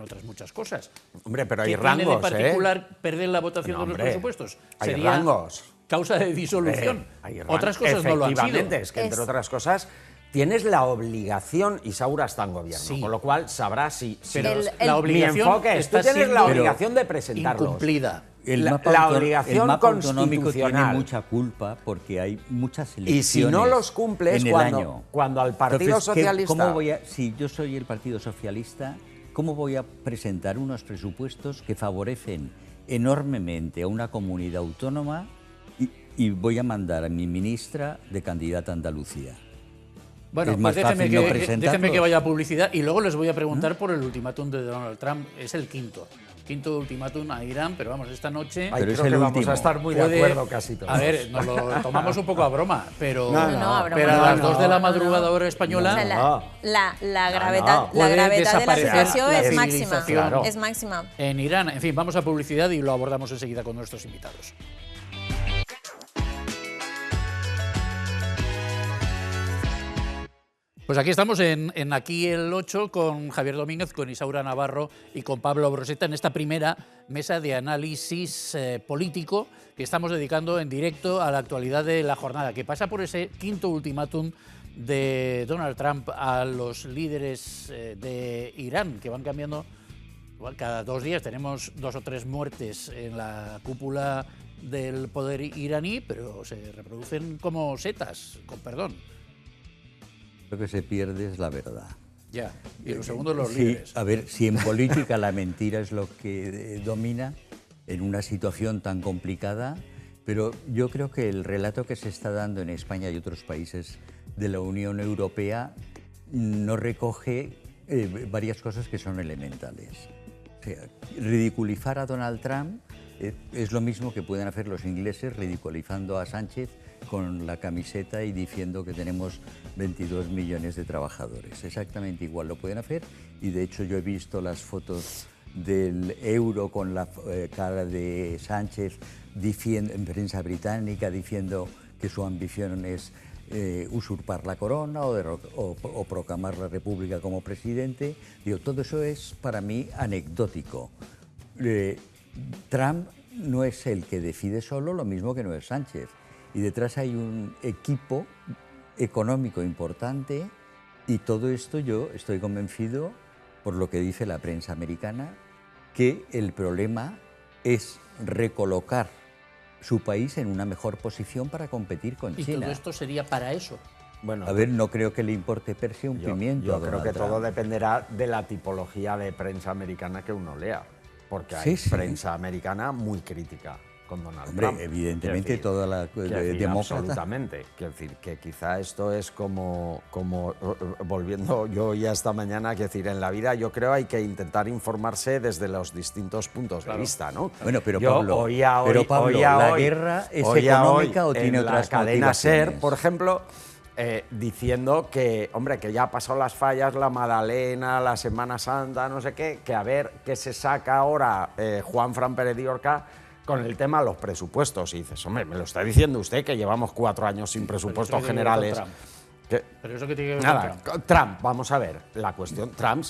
otras muchas cosas. Hombre, pero hay ¿Qué tiene rangos, de particular perder la votación No, de los hombre, presupuestos? hay Sería rangos. causa de disolución. Otras cosas no lo han sido. Efectivamente, es que entre otras cosas tienes la obligación, y Saura está en gobierno, Sí. con lo cual sabrá si Pero El- la obligación mi enfoque es, tú está tienes la siendo obligación de presentarlos. incumplida. La obligación el mapa autonómico tiene constitucional. mucha culpa porque hay muchas elecciones. Y si no los cumples, en el año. cuando al Partido Entonces, Socialista... ¿cómo voy si yo soy el Partido Socialista, cómo voy a presentar unos presupuestos que favorecen enormemente a una comunidad autónoma y voy a mandar a mi ministra de candidata a Andalucía? Bueno, es más pues fácil no presentarlos. déjenme que vaya a publicidad y luego les voy a preguntar por el ultimátum de Donald Trump. Es el quinto ultimátum a Irán, pero vamos, esta noche... Ay, Pero es creo el que vamos último. a estar muy de acuerdo casi todos. A ver, nos lo tomamos un poco a broma, pero, No, a broma pero a no, las no, 2 de la no, madrugada hora O española... sea, la gravedad, la Puede gravedad de la desaparecer situación la es máxima. civilización. Claro. Es máxima. En Irán. En fin, vamos a publicidad y lo abordamos enseguida con nuestros invitados. Pues aquí estamos en Aquí el 8 con Javier Domínguez, con Isaura Navarro y con Pablo Broseta en esta primera mesa de análisis político que estamos dedicando en directo a la actualidad de la jornada, que pasa por ese quinto ultimátum de Donald Trump a los líderes de Irán, que van cambiando. Igual cada 2 días tenemos 2 o 3 muertes en la cúpula del poder iraní, pero se reproducen como setas, con perdón. Lo que se pierde es la verdad. Ya, y lo segundo los Sí, líderes. a ver, si en política la mentira es lo que domina en una situación tan complicada, pero yo creo que el relato que se está dando en España y otros países de la Unión Europea no recoge varias cosas que son elementales. O sea, ridiculizar a Donald Trump es lo mismo que pueden hacer los ingleses ridiculizando a Sánchez con la camiseta y diciendo que tenemos 22 millones de trabajadores. Exactamente igual lo pueden hacer, y de hecho yo he visto las fotos del euro con la cara de Sánchez diciendo, en prensa británica, diciendo que su ambición es usurpar la corona o proclamar la república como presidente. Digo, todo eso es para mí anecdótico. Trump no es el que decide solo, lo mismo que no es Sánchez. Y detrás hay un equipo económico importante, y todo esto yo estoy convencido, por lo que dice la prensa americana, que el problema es recolocar su país en una mejor posición para competir con Y China. todo esto sería para eso. Bueno, A ver, no creo que le importe per se un pimiento. yo a creo Donald que Trump. todo dependerá de la tipología de prensa americana que uno lea, porque hay Sí. prensa americana muy crítica con Donald Hombre, Trump. evidentemente Quiero decir, toda la quiero decir, demócrata. absolutamente. Quiero decir que quizá esto es como volviendo yo ya esta mañana, quiero decir, en la vida yo creo hay que intentar informarse desde los distintos puntos de vista, ¿no? Bueno, pero Yo Pablo, oía hoy, ¿la hoy- guerra es oía económica hoy o tiene en otras la cadena SER, motivaciones? por ejemplo, diciendo que, hombre, que ya ha pasado las fallas, la Madalena, la Semana Santa, no sé qué, que a ver qué se saca ahora Juan Fran Pérez de Orca con el tema de los presupuestos. Y dices, hombre, me lo está diciendo usted que llevamos 4 años sin presupuestos Pero eso que tiene que ver generales. con Trump. Que- Pero eso que tiene que ver Nada, con Trump. Trump, vamos a ver, la cuestión, Trump,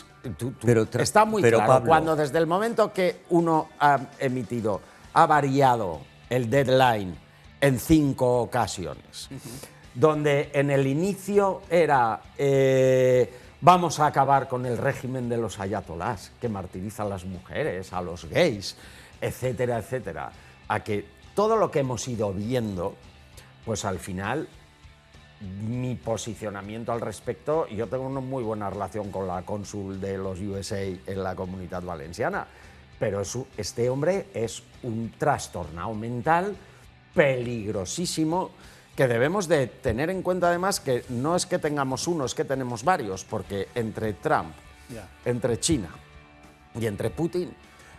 Pero está muy pero, claro, Pablo, cuando desde el momento que uno ha emitido, ha variado el deadline en 5 ocasiones, donde en el inicio era vamos a acabar con el régimen de los ayatolás, que martiriza a las mujeres, a los gays, etcétera, etcétera, a que todo lo que hemos ido viendo, pues al final mi posicionamiento al respecto, yo tengo una muy buena relación con la cónsul de los USA en la Comunidad Valenciana, pero este hombre es un trastornado mental peligrosísimo que debemos de tener en cuenta, además, que no es que tengamos uno, es que tenemos varios, porque entre Trump, Ya. entre China y entre Putin,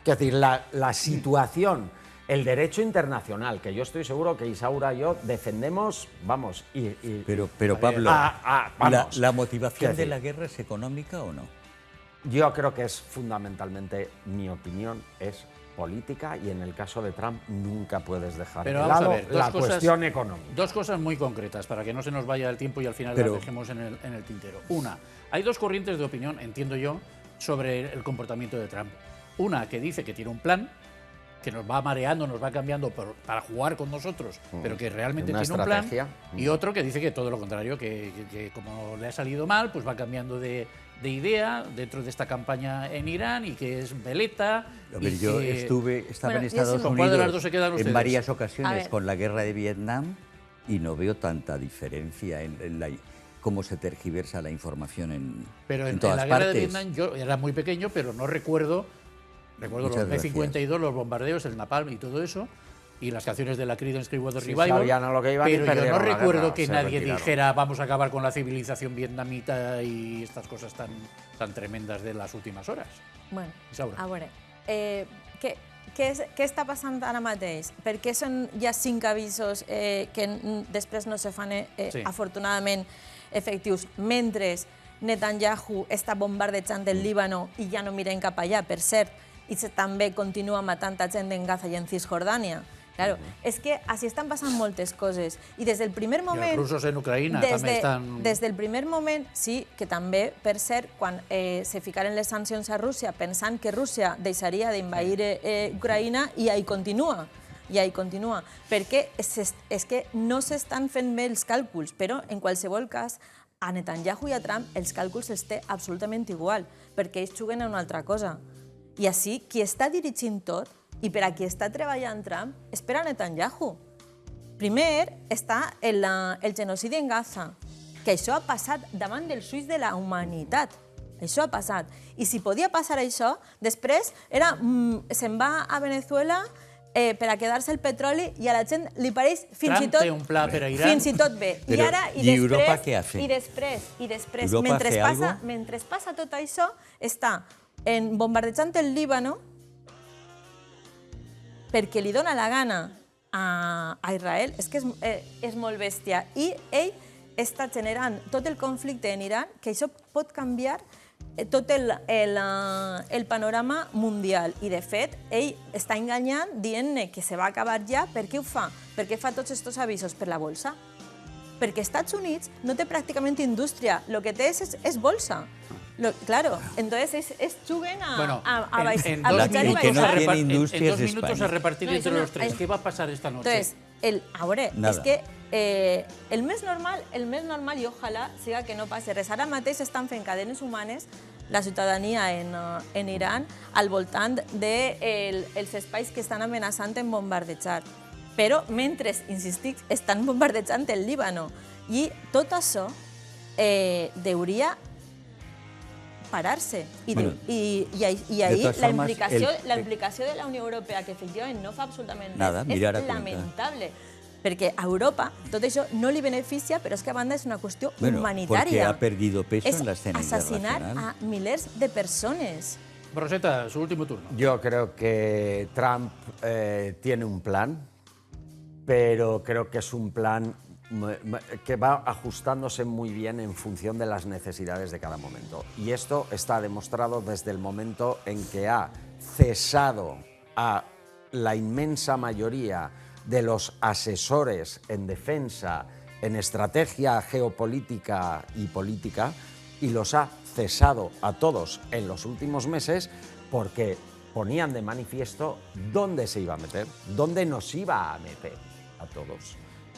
es decir, la situación, el derecho internacional, que yo estoy seguro que Isaura y yo defendemos, vamos, Pero Pablo, vamos. ¿la motivación Quiero de decir, la guerra es económica o no? Yo creo que es fundamentalmente, mi opinión, es política, y en el caso de Trump nunca puedes dejar Pero de vamos a lado ver, la cuestión económica. 2 cosas muy concretas para que no se nos vaya el tiempo y al final Pero- las dejemos en el tintero. Una, hay 2 corrientes de opinión, entiendo yo, sobre el comportamiento de Trump. Una que dice que tiene un plan, que nos va mareando, nos va cambiando para jugar con nosotros, pero que realmente Una tiene un plan. estrategia. Y otro que dice que todo lo contrario, que como le ha salido mal, pues va cambiando de idea dentro de esta campaña en Irán y que es veleta. A ver, y yo que- estaba Bueno, en yo Estados sí- ¿Con cuál de las Unidos dos se quedan ustedes? en varias A ocasiones ver. con la guerra de Vietnam y no veo tanta diferencia en cómo se tergiversa la información en Pero en todas la guerra partes. de Vietnam yo era muy pequeño, pero no recuerdo los Muchas B-52, los bombardeos, el napalm y todo eso, y las canciones de la Creedence Clearwater Sí, Revival, sabían a lo que iban y pero yo no perdieron la recuerdo guerra, que se nadie retiraron. dijera vamos a acabar con la civilización vietnamita y estas cosas tan tremendas de las últimas horas. Bueno, Isaura. a veure, què està passant ara mateix? Per què són ja 5 avisos que després no se fan Sí. afortunadament efectius, mentre Netanyahu està bombardejant el Líbano i ja no mirem cap allà, per cert, i també continua matant gent en Gaza i en Cisjordània. Claro, és que així estan passant moltes coses. I des del primer moment... I els russos en Ucraïna també estan... Des del primer moment, sí, que també, per cert, quan se ficaren les sancions a Rússia pensant que Rússia deixaria d'invadir Ucraïna, i ahí continua. I ahí continua. Perquè és que no s'estan fent bé els càlculs, però en qualsevol cas, a Netanyahu i a Trump els càlculs els té absolutament igual, perquè ells juguen a una altra cosa. I així, qui està dirigint tot, i per a qui està treballant Trump, és per a Netanyahu. Primer està el genocidi en Gaza, que això ha passat davant dels ulls de la humanitat. Això ha passat. I si podia passar això, després se'n va a Venezuela per a quedar-se el petroli i a la gent li pareix fins i tot... Trump té un pla per a Iran. Fins i tot bé. Però, ¿y Europa qué hace? I després, ¿Europa hace algo? mentre passa tot això, està bombardejant el Líbano perquè li dona la gana a Israel, és que és molt bèstia. I ell està generant tot el conflicte en Iran, que això pot canviar tot el panorama mundial. I, de fet, ell està enganyant dient que se va acabar ja. Per què ho fa? Per què fa tots aquests avisos? Per la bolsa. Perquè els Estats Units no té pràcticament indústria, el que té és bolsa. Claro, entonces juguen a baixar y baixar. En 2 minutos a repartir entre los tres. ¿Qué va a pasar esta noche? Entonces, ahora, es que el més normal, i ojalà siga que no passi res. Ara mateix estan fent cadenes humanes la ciutadania en Iran al voltant dels espais que estan amenaçant en bombardejar. Però, mentre, insistic, estan bombardejant el Líbano. I tot això hauria parar-se. I ahí la implicació de la Unió Europea, que efectivament no fa absolutament res, és lamentable. Perquè a Europa tot això no li beneficia, però és que a banda és una qüestió humanitària. Porque ha perdido peso en la escena internacional. Es asesinar a milers de persones. Roseta, su último turno. Yo creo que Trump tiene un plan, pero creo que es un plan que va ajustándose muy bien en función de las necesidades de cada momento. Y esto está demostrado desde el momento en que ha cesado a la inmensa mayoría de los asesores en defensa, en estrategia geopolítica y política, y los ha cesado a todos en los últimos meses porque ponían de manifiesto dónde se iba a meter, dónde nos iba a meter a todos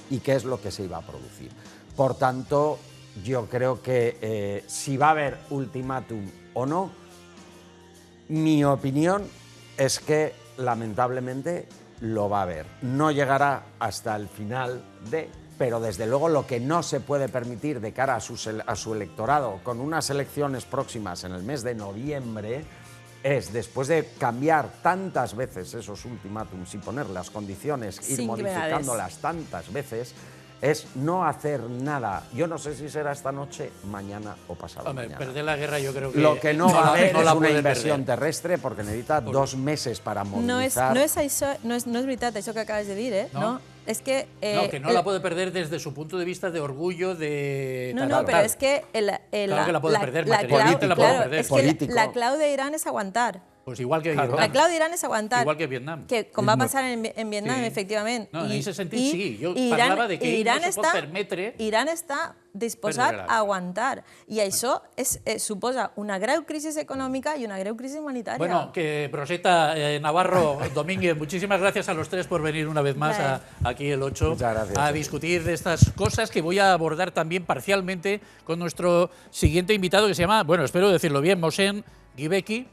y qué es lo que se iba a producir. Por tanto, yo creo que si va a haber ultimátum o no, mi opinión es que lamentablemente lo va a haber. No llegará hasta el final pero desde luego lo que no se puede permitir de cara a su electorado con unas elecciones próximas en el mes de noviembre es, después de cambiar tantas veces esos ultimátums y poner las condiciones, ir modificándolas tantas veces, es no hacer nada. Yo no sé si será esta noche, mañana o pasado mañana. Perder la guerra yo creo que... Lo que no va a haber es una inversión terrestre porque necesita 2 meses para movilizar... No és veritat això que acabes de dir, No, és que... no la puede perder desde su punto de vista de orgullo, de... No, pero es que... Claro que la puede perder, materialmente la puede perder. Es que la clau d'Iran és aguantar. Pues igual que Vietnam. La clau d'Iran és aguantar. Igual que Vietnam. Que com va passar en Vietnam, efectivament. No, en aquest sentit sí. Jo parlava de que Iran no se pot permetre... Iran està disposat a aguantar. I això suposa una greu crisi econòmica y una greu crisi humanitaria. Bueno, que Roseta, Navarro, Domínguez, muchísimas gracias a los tres por venir una vez más aquí el 8 a discutir de estas cosas que voy a abordar también parcialmente con nuestro siguiente invitado que se llama, bueno, espero decirlo bien, Mohsen Gibeki.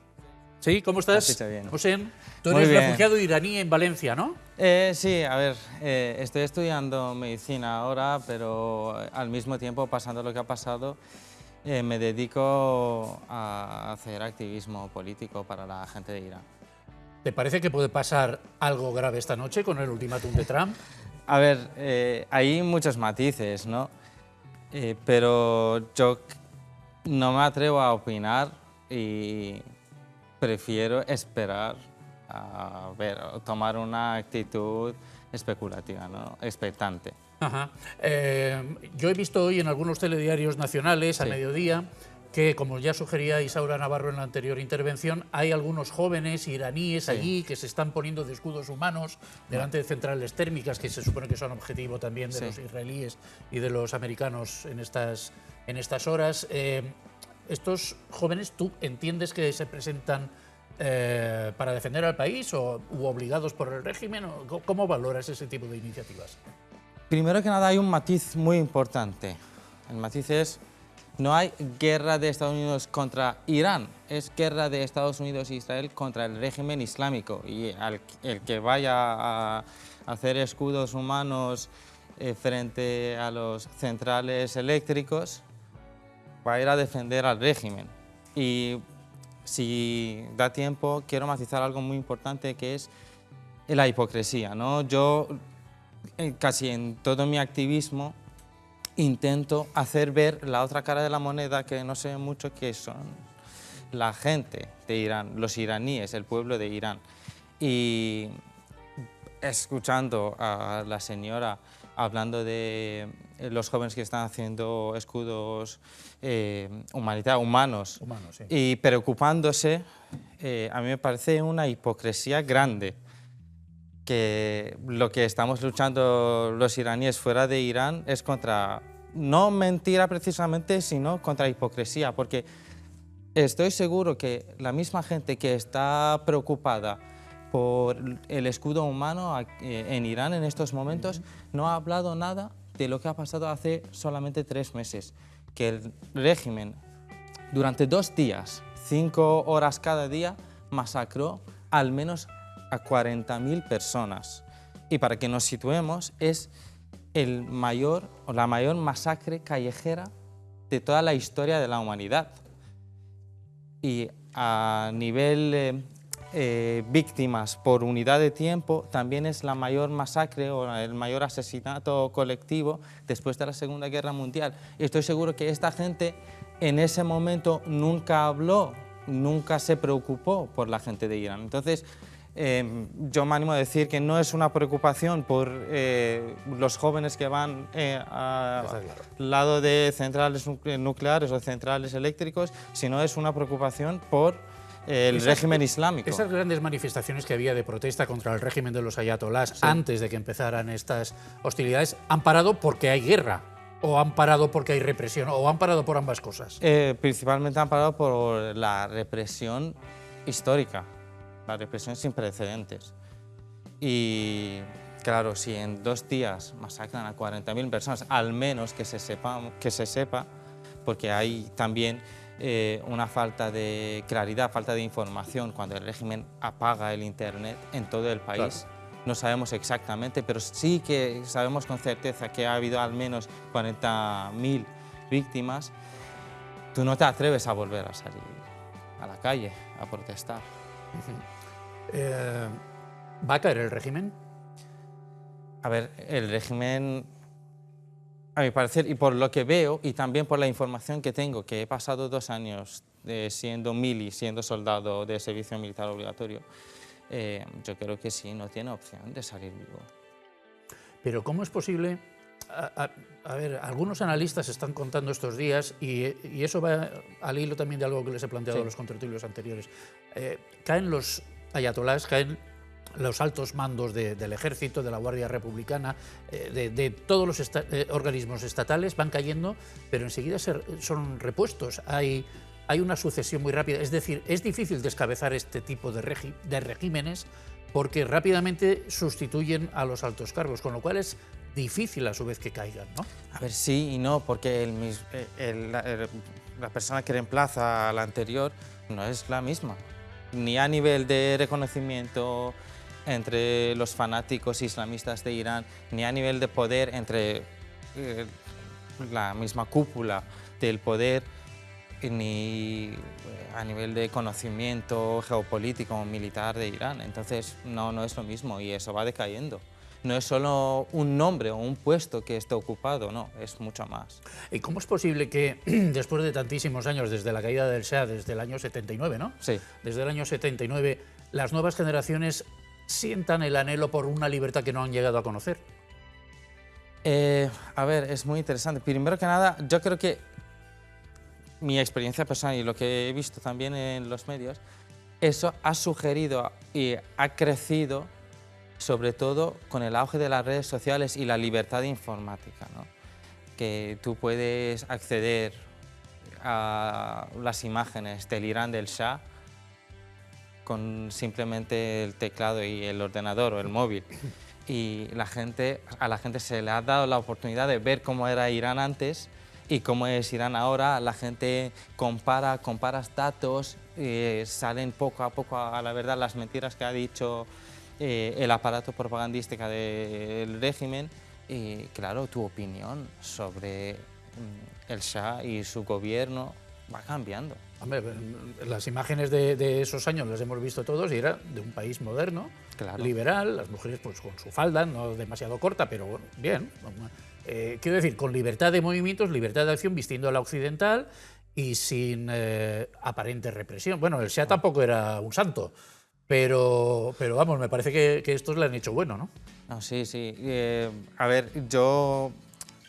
Sí, ¿cómo estás? Mohsen, tú eres refugiado iraní en Valencia, ¿no? Sí, a ver, estoy estudiando medicina ahora, pero al mismo tiempo, pasando lo que ha pasado, me dedico a hacer activismo político para la gente de Irán. ¿Te parece que puede pasar algo grave esta noche con el ultimátum de Trump? A ver, hay muchos matices, ¿no? Pero yo no me atrevo a opinar y prefiero esperar a ver, tomar una actitud especulativa, ¿no? Expectante. Ajá. Yo he visto hoy en algunos telediarios nacionales, a mediodía, que, como ya sugería Isaura Navarro en la anterior intervención, hay algunos jóvenes iraníes allí que se están poniendo de escudos humanos delante de centrales térmicas, que se supone que son objetivo también de los israelíes y de los americanos en estas horas. ¿Estos jóvenes tú entiendes que se presentan para defender al país u obligados por el régimen? ¿Cómo valoras ese tipo de iniciativas? Primero que nada hay un matiz muy importante. El matiz es: no hay guerra de Estados Unidos contra Irán, es guerra de Estados Unidos e Israel contra el régimen islámico. Y el que vaya a hacer escudos humanos frente a los centrales eléctricos va a ir a defender al régimen. Y si da tiempo, quiero matizar algo muy importante, que es la hipocresía, ¿no? Yo casi en todo mi activismo intento hacer ver la otra cara de la moneda, que no sé mucho, que son la gente de Irán, los iraníes, el pueblo de Irán. Y escuchando a la señora hablando de los jóvenes que están haciendo escudos humanos, Sí. Y preocupándose, a mí me parece una hipocresía grande, que lo que estamos luchando los iraníes fuera de Irán es contra, no mentira precisamente, sino contra hipocresía, porque estoy seguro que la misma gente que está preocupada por el escudo humano en Irán en estos momentos no ha hablado nada de lo que ha pasado hace solamente 3 meses, que el régimen durante 2 días, 5 horas cada día, masacró al menos a 40.000 personas. Y para que nos situemos, es la mayor masacre callejera de toda la historia de la humanidad. Y a nivel víctimas por unidad de tiempo, también es la mayor masacre o el mayor asesinato colectivo después de la Segunda Guerra Mundial. Y estoy seguro que esta gente en ese momento nunca habló, nunca se preocupó por la gente de Irán. Entonces, yo me animo a decir que no es una preocupación por los jóvenes que van al lado de centrales nucleares o centrales eléctricos, sino es una preocupación por el régimen islámico. Esas grandes manifestaciones que había de protesta contra el régimen de los ayatolás antes de que empezaran estas hostilidades, ¿han parado porque hay guerra? ¿O han parado porque hay represión? ¿O han parado por ambas cosas? Principalmente han parado por la represión histórica. La represión sin precedentes. Y claro, si en 2 días masacran a 40.000 personas, al menos que se sepa, porque hay también una falta de claridad, falta de información, cuando el régimen apaga el internet en todo el país. Claro. No sabemos exactamente, pero sí que sabemos con certeza que ha habido al menos 40.000 víctimas. Tú no te atreves a volver a salir a la calle a protestar. ¿Va a caer el régimen? A ver, el régimen, a mi parecer, y por lo que veo, y también por la información que tengo, que he pasado 2 años siendo mili, siendo soldado de servicio militar obligatorio, yo creo que sí, no tiene opción de salir vivo. Pero ¿cómo es posible? A ver, algunos analistas están contando estos días, y eso va al hilo también de algo que les he planteado a los contertulios anteriores. Caen los ayatolás, caen los altos mandos del ejército, de la Guardia Republicana, de todos los organismos estatales, van cayendo, pero enseguida son repuestos. Hay una sucesión muy rápida. Es decir, es difícil descabezar este tipo de regímenes porque rápidamente sustituyen a los altos cargos, con lo cual es difícil a su vez que caigan, ¿no? A ver, sí y no, porque la persona que reemplaza a la anterior no es la misma, ni a nivel de reconocimiento entre los fanáticos islamistas de Irán, ni a nivel de poder entre la misma cúpula del poder. ni a nivel de conocimiento geopolítico o militar de Irán. Entonces no es lo mismo y eso va decayendo. No es solo un nombre o un puesto que esté ocupado, no, es mucho más. ¿Y cómo es posible que después de tantísimos años, desde la caída del Shah, desde el año 79, ¿no? Sí. Desde el año 79, las nuevas generaciones sientan el anhelo por una libertad que no han llegado a conocer? A ver, es muy interesante. Primero que nada, yo creo que mi experiencia personal y lo que he visto también en los medios, eso ha sugerido y ha crecido sobre todo con el auge de las redes sociales y la libertad informática, ¿no? Que tú puedes acceder a las imágenes del Irán del Shah con simplemente el teclado y el ordenador o el móvil. Y a la gente se le ha dado la oportunidad de ver cómo era Irán antes y cómo es Irán ahora. La gente compara datos, salen poco a poco a la verdad las mentiras que ha dicho el aparato propagandístico del régimen y, claro, tu opinión sobre el Shah y su gobierno va cambiando. Hombre, las imágenes de esos años las hemos visto todos y era de un país moderno, Claro. liberal, las mujeres pues con su falda, no demasiado corta, pero bueno, bien. Quiero decir, con libertad de movimientos, libertad de acción, vistiendo a la occidental y sin aparente represión. Bueno, el Shah tampoco era un santo. Pero vamos, me parece que estos le han hecho bueno, ¿no? No, sí. A ver, yo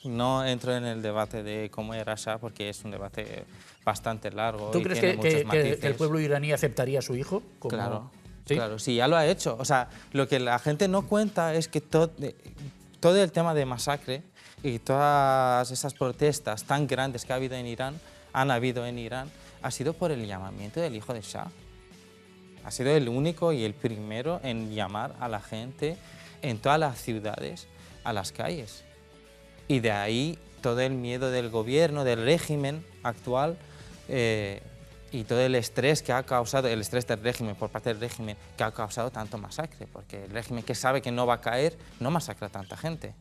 no entro en el debate de cómo era Shah porque es un debate bastante largo. ¿Tú y crees tiene muchos matices. que el pueblo iraní aceptaría a su hijo? Claro, ¿Sí? claro, sí, ya lo ha hecho. O sea, lo que la gente no cuenta es que todo el tema de masacre y todas esas protestas tan grandes que han habido en Irán, ha sido por el llamamiento del hijo de Shah. Ha sido el único y el primero en llamar a la gente en todas las ciudades a las calles. Y de ahí todo el miedo del gobierno, del régimen actual y todo el estrés que ha causado, el estrés del régimen por parte del régimen que ha causado tanto masacre, porque el régimen que sabe que no va a caer no masacra a tanta gente,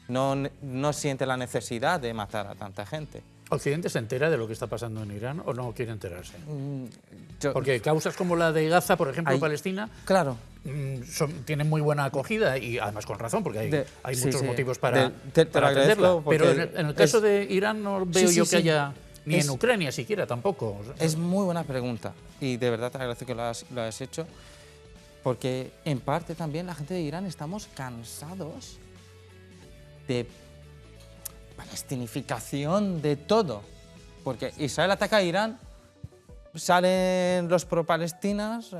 no siente la necesidad de matar a tanta gente. ¿Occidente se entera de lo que está pasando en Irán o no quiere enterarse? Yo- Porque causas como la de Gaza, por ejemplo, Palestina, Claro. tienen muy buena acogida y además con razón, porque hay Sí, muchos sí. motivos para, Te para lo agradezco atenderla. porque Pero en el caso de Irán no veo Sí, yo sí, que sí. haya, ni en Ucrania siquiera tampoco. Es muy buena pregunta y de verdad te agradezco que lo has hecho, porque en parte también la gente de Irán estamos cansados de palestinificación de todo, porque Israel ataca a Irán, salen los pro-palestinos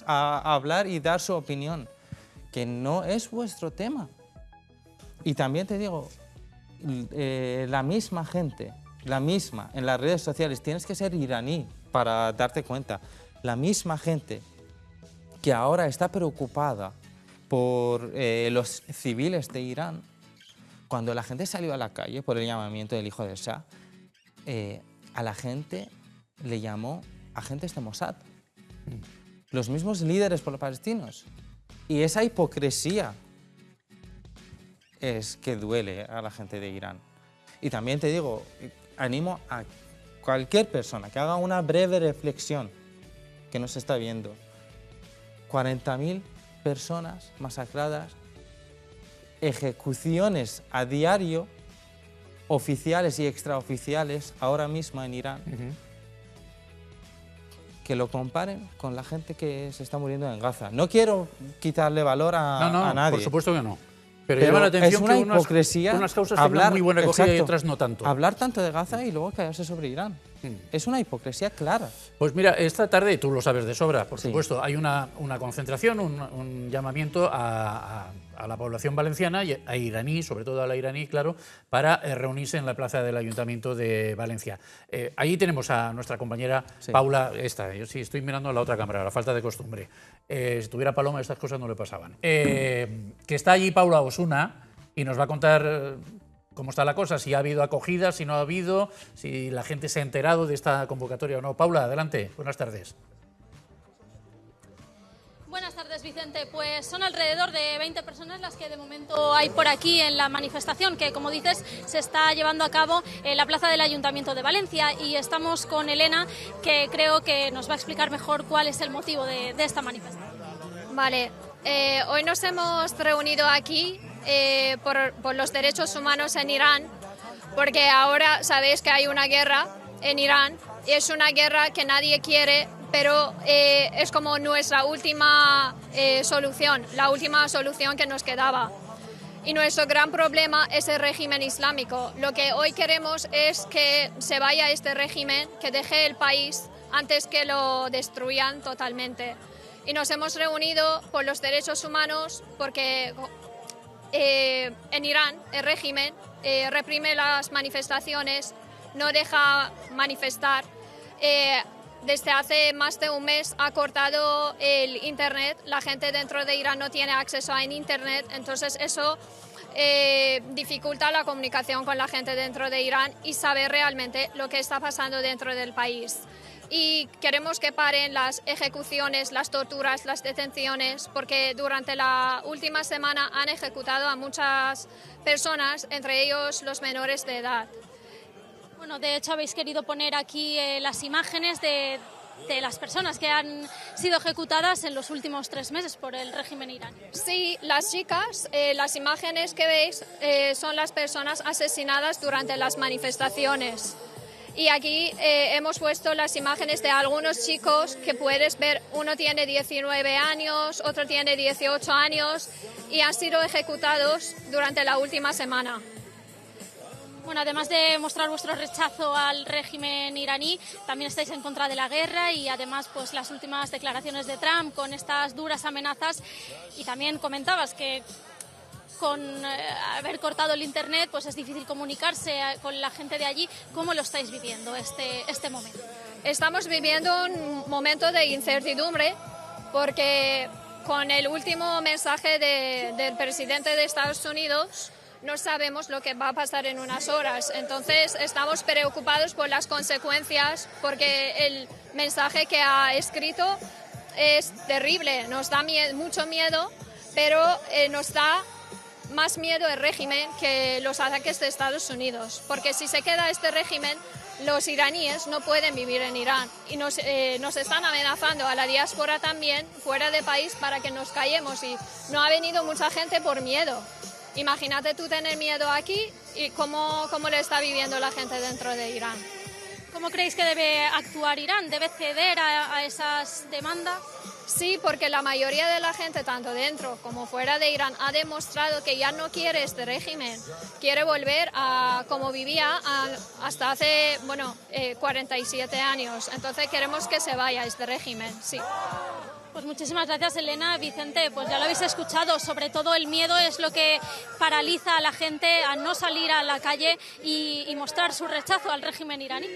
a hablar y dar su opinión, que no es vuestro tema. Y también te digo, la misma gente, en las redes sociales, tienes que ser iraní para darte cuenta, la misma gente que ahora está preocupada por los civiles de Irán, cuando la gente salió a la calle por el llamamiento del hijo de Shah, a la gente le llamó agentes de Mossad, los mismos líderes palestinos. Y esa hipocresía es que duele a la gente de Irán. Y también te digo, animo a cualquier persona que haga una breve reflexión que nos está viendo. 40.000 personas masacradas, ejecuciones a diario, oficiales y extraoficiales, ahora mismo en Irán. Que lo comparen con la gente que se está muriendo en Gaza. No quiero quitarle valor a nadie. por supuesto que no. Pero Pero llama la atención es una que hipocresía unas causas tengan muy buena acogida y exacto, otras no tanto. Hablar tanto de Gaza y luego callarse sobre Irán. Es una hipocresía clara. Pues mira, esta tarde, tú lo sabes de sobra, por Sí. supuesto, hay una concentración, un llamamiento a la población valenciana, y a iraní, sobre todo a la iraní, claro, para reunirse en la plaza del Ayuntamiento de Valencia. Allí tenemos a nuestra compañera Paula, yo sí estoy mirando a la otra cámara, la falta de costumbre. Si tuviera Paloma, estas cosas no le pasaban. Que está allí Paula Osuna y nos va a contar cómo está la cosa, si ha habido acogida, si no ha habido, si la gente se ha enterado de esta convocatoria o no. Paula, adelante, buenas tardes. Buenas tardes, gracias, Vicente. Pues son alrededor de 20 personas las que de momento hay por aquí en la manifestación que, como dices, se está llevando a cabo en la plaza del Ayuntamiento de Valencia, y estamos con Elena, que creo que nos va a explicar mejor cuál es el motivo de esta manifestación. Vale, hoy nos hemos reunido aquí por los derechos humanos en Irán, porque ahora sabéis que hay una guerra en Irán, y es una guerra que nadie quiere, pero es como nuestra última solución, la última solución que nos quedaba. Y nuestro gran problema es el régimen islámico. Lo que hoy queremos es que se vaya este régimen, que deje el país antes que lo destruyan totalmente. Y nos hemos reunido por los derechos humanos porque en Irán el régimen reprime las manifestaciones, no deja manifestar. Desde hace más de un mes ha cortado el Internet, la gente dentro de Irán no tiene acceso a Internet, entonces eso dificulta la comunicación con la gente dentro de Irán y saber realmente lo que está pasando dentro del país. Y queremos que paren las ejecuciones, las torturas, las detenciones, porque durante la última semana han ejecutado a muchas personas, entre ellos los menores de edad. Bueno, de hecho habéis querido poner aquí las imágenes de las personas que han sido ejecutadas en los últimos 3 meses por el régimen iraní. Sí, las chicas, las imágenes que veis son las personas asesinadas durante las manifestaciones. Y aquí hemos puesto las imágenes de algunos chicos que puedes ver, uno tiene 19 años, otro tiene 18 años y han sido ejecutados durante la última semana. Bueno, además de mostrar vuestro rechazo al régimen iraní, también estáis en contra de la guerra y además pues las últimas declaraciones de Trump con estas duras amenazas, y también comentabas que con haber cortado el Internet pues es difícil comunicarse con la gente de allí. ¿Cómo lo estáis viviendo este momento? Estamos viviendo un momento de incertidumbre porque con el último mensaje del presidente de Estados Unidos no sabemos lo que va a pasar en unas horas. Entonces estamos preocupados por las consecuencias porque el mensaje que ha escrito es terrible. Nos da mucho miedo, pero nos da más miedo el régimen que los ataques de Estados Unidos. Porque si se queda este régimen, los iraníes no pueden vivir en Irán y nos están amenazando a la diáspora también fuera de país para que nos callemos, y no ha venido mucha gente por miedo. Imagínate tú tener miedo aquí y cómo lo está viviendo la gente dentro de Irán. ¿Cómo creéis que debe actuar Irán? ¿Debe ceder a esas demandas? Sí, porque la mayoría de la gente, tanto dentro como fuera de Irán, ha demostrado que ya no quiere este régimen. Quiere volver a como vivía hasta hace 47 años. Entonces queremos que se vaya este régimen, sí. Pues muchísimas gracias, Elena. Vicente, pues ya lo habéis escuchado, sobre todo el miedo es lo que paraliza a la gente a no salir a la calle y mostrar su rechazo al régimen iraní.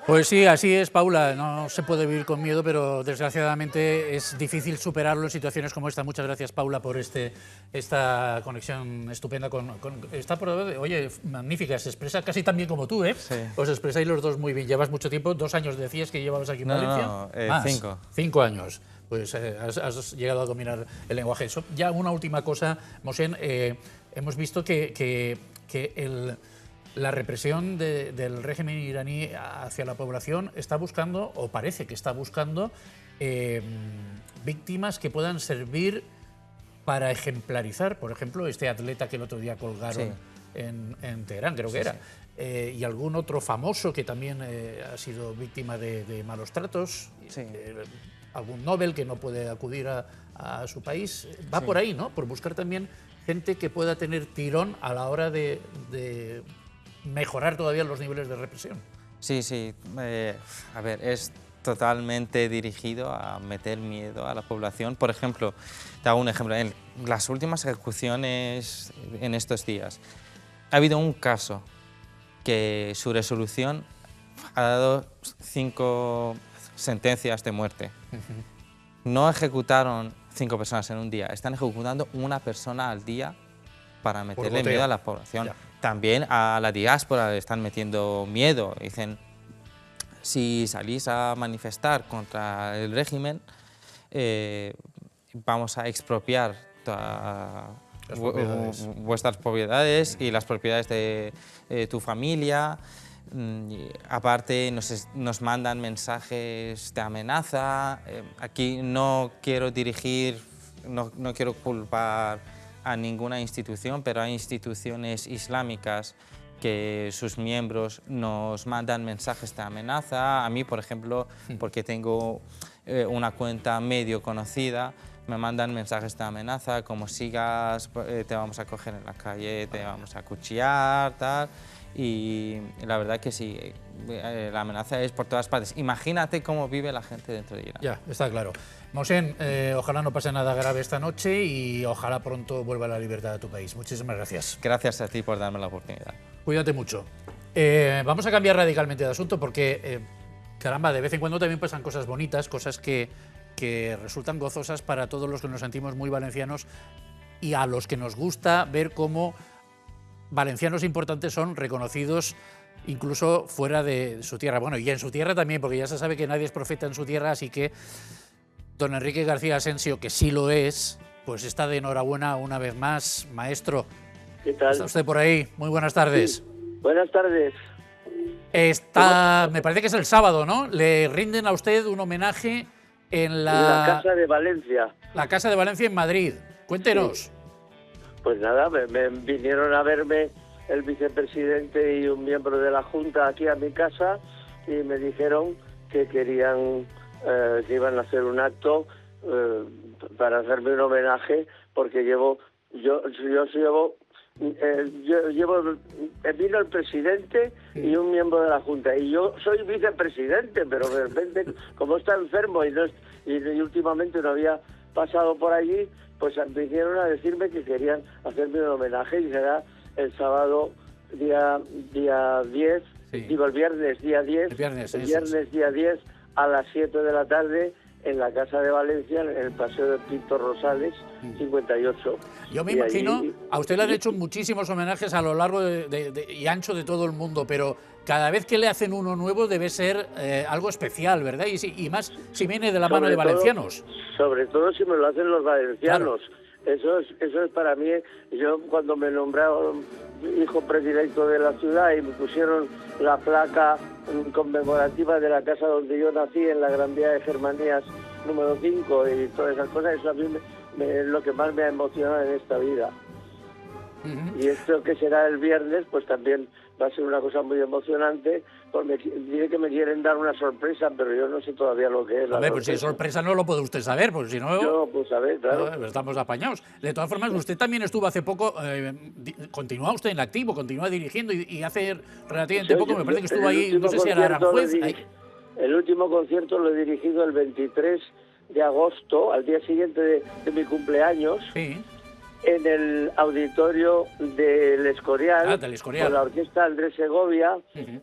Pues sí, así es, Paula. No se puede vivir con miedo, pero desgraciadamente es difícil superarlo en situaciones como esta. Muchas gracias, Paula, por esta conexión estupenda con esta prueba. Oye, magnífica, se expresa casi tan bien como tú, ¿eh? Sí. Os expresáis los dos muy bien. Llevas mucho tiempo, 2 años decías que llevabas aquí en Valencia. No, Más, 5. 5 años. Pues has llegado a dominar el lenguaje. Ya una última cosa, Mosén, hemos visto que la represión del régimen iraní hacia la población está buscando, o parece que está buscando, víctimas que puedan servir para ejemplarizar, por ejemplo, este atleta que el otro día colgaron en Teherán, creo que era. Y algún otro famoso que también ha sido víctima de malos tratos. Sí. Algún Nobel que no puede acudir a su país. Va por ahí, ¿no? Por buscar también gente que pueda tener tirón a la hora de mejorar todavía los niveles de represión. Sí. A ver, es totalmente dirigido a meter miedo a la población. Por ejemplo, te hago un ejemplo. En las últimas ejecuciones en estos días, ha habido un caso que su resolución ha dado 5 sentencias de muerte. No ejecutaron 5 personas en un día, están ejecutando una persona al día para meterle miedo a la población. Ya. También a la diáspora le están metiendo miedo. Dicen, si salís a manifestar contra el régimen, vamos a expropiar vuestras propiedades y las propiedades de tu familia. Aparte nos mandan mensajes de amenaza. Aquí no quiero no quiero culpar a ninguna institución, pero hay instituciones islámicas que sus miembros nos mandan mensajes de amenaza. A mí, por ejemplo, porque tengo una cuenta medio conocida, me mandan mensajes de amenaza, como sigas, te vamos a coger en la calle, te vamos a acuchillar, tal. Y la verdad que sí, la amenaza es por todas partes. Imagínate cómo vive la gente dentro de Irán. Ya, está claro. Mohsen, ojalá no pase nada grave esta noche y ojalá pronto vuelva la libertad a tu país. Muchísimas gracias. Gracias a ti por darme la oportunidad. Cuídate mucho. Vamos a cambiar radicalmente de asunto porque, caramba, de vez en cuando también pasan cosas bonitas, cosas que resultan gozosas para todos los que nos sentimos muy valencianos y a los que nos gusta ver cómo valencianos importantes son reconocidos incluso fuera de su tierra. Bueno, y en su tierra también, porque ya se sabe que nadie es profeta en su tierra, así que don Enrique García Asensio, que sí lo es, pues está de enhorabuena una vez más. Maestro, ¿qué tal? ¿Está usted por ahí? Muy buenas tardes. Sí. Buenas tardes. Me parece que es el sábado, ¿no? Le rinden a usted un homenaje en la Casa de Valencia. La Casa de Valencia en Madrid. Cuéntenos. Sí. Pues nada, me vinieron a verme el vicepresidente y un miembro de la Junta aquí a mi casa y me dijeron que querían, que iban a hacer un acto para hacerme un homenaje porque vino el presidente y un miembro de la Junta y yo soy vicepresidente, pero de repente como está enfermo y últimamente no había pasado por allí, pues vinieron a decirme que querían hacerme un homenaje y será el sábado día 10, digo el viernes día 10, el viernes día 10 a las 7 de la tarde en la Casa de Valencia, en el Paseo de Pinto Rosales, 58. Yo me imagino, a usted le han hecho muchísimos homenajes a lo largo y ancho de todo el mundo, pero cada vez que le hacen uno nuevo debe ser algo especial, ¿verdad? Y más si viene de la mano de valencianos. Sobre todo si me lo hacen los valencianos. Claro. Eso es para mí. Yo cuando me nombraron hijo predilecto de la ciudad y me pusieron la placa conmemorativa de la casa donde yo nací, en la Gran Vía de Germanías número 5 y todas esas cosas, eso a mí es lo que más me ha emocionado en esta vida. Y esto que será el viernes, pues también va a ser una cosa muy emocionante, porque diré que me quieren dar una sorpresa, pero yo no sé todavía lo que es. A ver, pues si es sorpresa no lo puede usted saber, porque si no... Yo no puedo saber, claro. No, estamos apañados. De todas formas, usted también estuvo hace poco, continúa usted en activo, continúa dirigiendo y hace relativamente poco, me parece que estuvo ahí, no sé si era Aranjuez. El último concierto lo he dirigido el 23 de agosto, al día siguiente de mi cumpleaños. Sí. En el auditorio del Escorial, con la orquesta Andrés Segovia,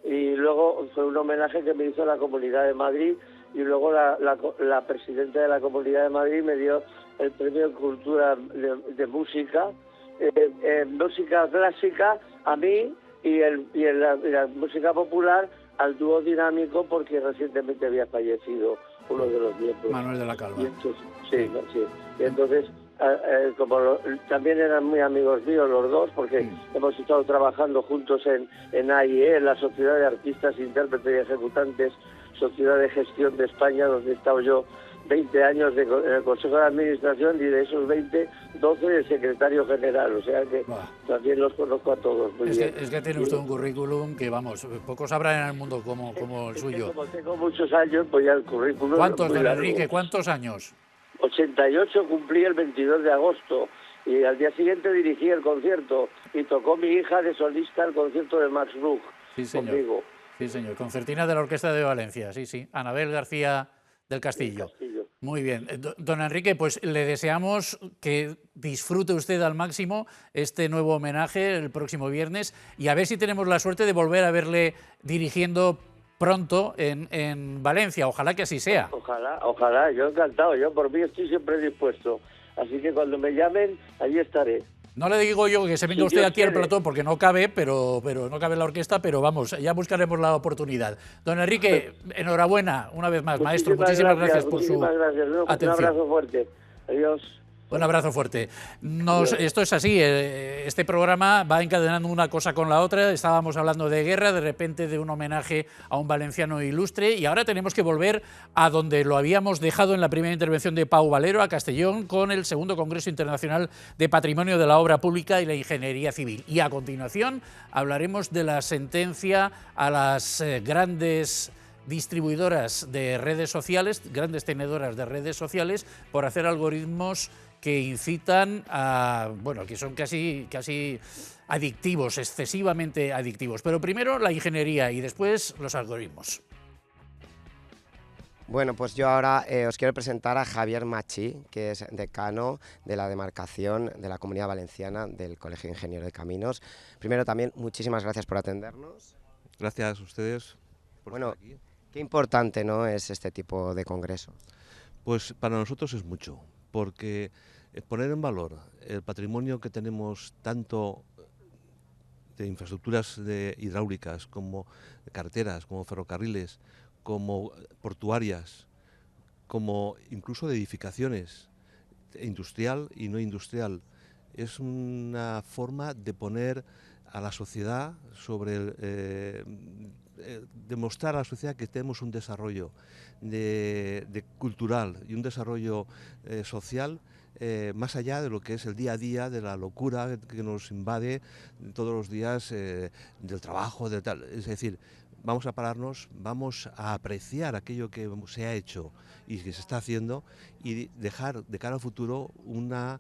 y luego fue un homenaje que me hizo la Comunidad de Madrid, y luego la presidenta de la Comunidad de Madrid me dio el premio de Cultura de Música, música clásica a mí y la música popular al dúo dinámico, porque recientemente había fallecido uno de los miembros. Manuel de la Calva. Y entonces, sí. Y entonces, también eran muy amigos míos los dos, porque hemos estado trabajando juntos en AIE, en la Sociedad de Artistas, Intérpretes y Ejecutantes, Sociedad de Gestión de España, donde he estado yo 20 años en el Consejo de Administración, y de esos 20, 12 de secretario general, o sea que también los conozco a todos muy bien. Es que tiene usted un currículum que, vamos, pocos habrán en el mundo como el suyo. Como tengo muchos años, pues ya el currículum... ¿Cuántos, don Enrique? ¿Cuántos años? 88 cumplí el 22 de agosto y al día siguiente dirigí el concierto y tocó mi hija de solista el concierto de Max Bruch conmigo. Sí, señor. Concertina de la Orquesta de Valencia, sí. Anabel García del Castillo. Muy bien. Don Enrique, pues le deseamos que disfrute usted al máximo este nuevo homenaje el próximo viernes y a ver si tenemos la suerte de volver a verle dirigiendo pronto en Valencia. Ojalá que así sea. Ojalá. Yo encantado. Yo por mí estoy siempre dispuesto. Así que cuando me llamen, allí estaré. No le digo yo que se venga usted aquí al plató porque no cabe, pero no cabe en la orquesta, pero vamos, ya buscaremos la oportunidad. Don Enrique, enhorabuena una vez más, maestro. Muchísimas gracias por su atención. Un abrazo fuerte. Adiós. Un abrazo fuerte. Esto es así, este programa va encadenando una cosa con la otra. Estábamos hablando de guerra, de repente de un homenaje a un valenciano ilustre, y ahora tenemos que volver a donde lo habíamos dejado en la primera intervención de Pau Valero, a Castellón, con el segundo Congreso Internacional de Patrimonio de la Obra Pública y la Ingeniería Civil. Y a continuación hablaremos de la sentencia a las grandes distribuidoras de redes sociales, grandes tenedoras de redes sociales, por hacer algoritmos que incitan a, bueno, que son casi adictivos, excesivamente adictivos. Pero primero la ingeniería y después los algoritmos. Bueno, pues yo ahora os quiero presentar a Javier Machi, que es decano de la demarcación de la Comunidad Valenciana del Colegio de Ingenieros de Caminos. Primero también, muchísimas gracias por atendernos. Gracias a ustedes por bueno, estar aquí. Qué importante, ¿no?, es este tipo de congreso. Pues para nosotros es mucho, porque poner en valor el patrimonio que tenemos tanto de infraestructuras hidráulicas como de carreteras, como ferrocarriles, como portuarias, como incluso de edificaciones, industrial y no industrial, es una forma de poner a la sociedad sobre demostrar a la sociedad que tenemos un desarrollo cultural y un desarrollo social más allá de lo que es el día a día, de la locura que nos invade todos los días del trabajo, de tal. Es decir, vamos a pararnos, vamos a apreciar aquello que se ha hecho y que se está haciendo y dejar de cara al futuro una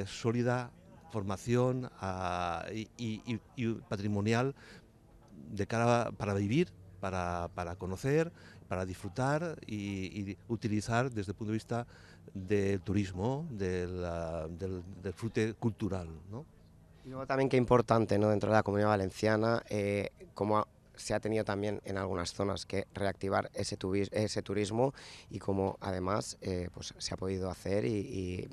sólida formación y patrimonial de cara para vivir, para conocer, para disfrutar y utilizar desde el punto de vista del turismo, del disfrute cultural, ¿no? Y luego también qué importante, ¿no?, dentro de la Comunidad Valenciana, como se ha tenido también en algunas zonas que reactivar ese turismo y como además pues se ha podido hacer y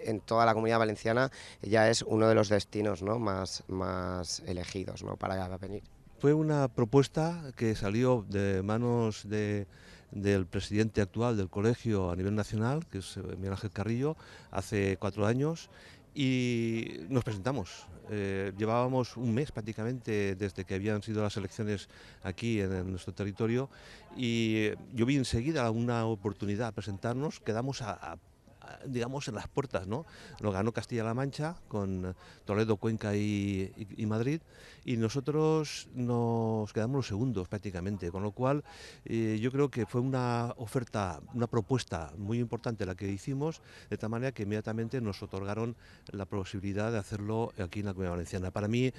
en toda la Comunidad Valenciana ya es uno de los destinos, ¿no?, más elegidos, ¿no?, para venir. Fue una propuesta que salió de manos del presidente actual del colegio a nivel nacional, que es Miguel Ángel Carrillo, hace 4 años, y nos presentamos. Llevábamos un mes prácticamente desde que habían sido las elecciones aquí en nuestro territorio y yo vi enseguida una oportunidad a presentarnos, quedamos digamos en las puertas, ¿no? Lo ganó Castilla-La Mancha con Toledo, Cuenca y Madrid, y nosotros nos quedamos los segundos prácticamente, con lo cual yo creo que fue una oferta, una propuesta muy importante la que hicimos, de tal manera que inmediatamente nos otorgaron la posibilidad de hacerlo aquí en la Comunidad Valenciana. Para mí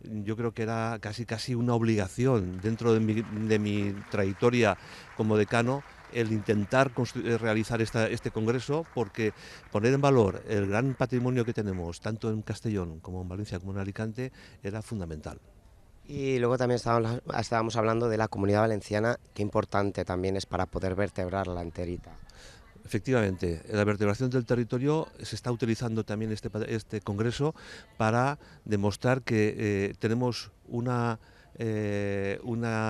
yo creo que era casi una obligación dentro de mi trayectoria como decano el intentar realizar este congreso, porque poner en valor el gran patrimonio que tenemos tanto en Castellón como en Valencia como en Alicante era fundamental. Y luego también estábamos hablando de la Comunidad Valenciana, qué importante también es para poder vertebrarla enterita. Efectivamente, la vertebración del territorio se está utilizando también este congreso para demostrar que tenemos una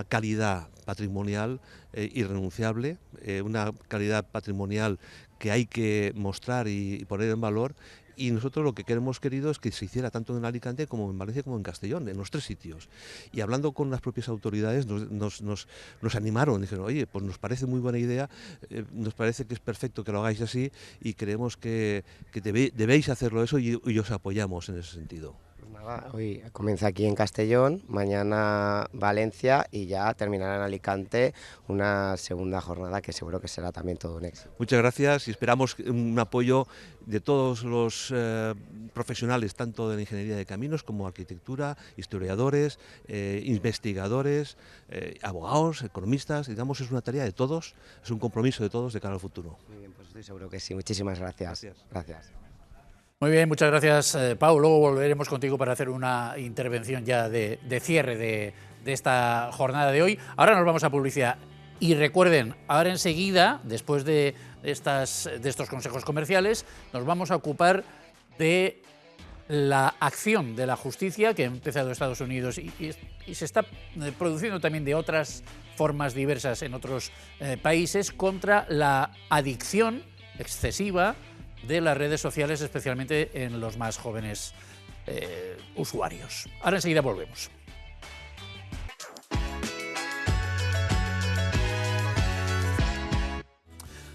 calidad patrimonial irrenunciable, una calidad patrimonial que hay que mostrar y poner en valor, y nosotros lo que hemos querido es que se hiciera tanto en Alicante como en Valencia como en Castellón, en los 3 sitios. Y hablando con las propias autoridades nos animaron, dijeron, oye, pues nos parece muy buena idea, nos parece que es perfecto que lo hagáis así y creemos que debéis hacerlo eso y os apoyamos en ese sentido. Hoy comienza aquí en Castellón, mañana Valencia y ya terminará en Alicante una segunda jornada que seguro que será también todo un éxito. Muchas gracias y esperamos un apoyo de todos los profesionales, tanto de la ingeniería de caminos como arquitectura, historiadores, investigadores, abogados, economistas. Digamos, es una tarea de todos, es un compromiso de todos de cara al futuro. Muy bien, pues estoy seguro que sí. Muchísimas gracias. Gracias. Muy bien, muchas gracias, Pau. Luego volveremos contigo para hacer una intervención ya de cierre de esta jornada de hoy. Ahora nos vamos a publicidad. Y recuerden, ahora enseguida, después de estos consejos comerciales, nos vamos a ocupar de la acción de la justicia que ha empezado en Estados Unidos y se está produciendo también de otras formas diversas en otros países contra la adicción excesiva de las redes sociales, especialmente en los más jóvenes usuarios. Ahora enseguida volvemos.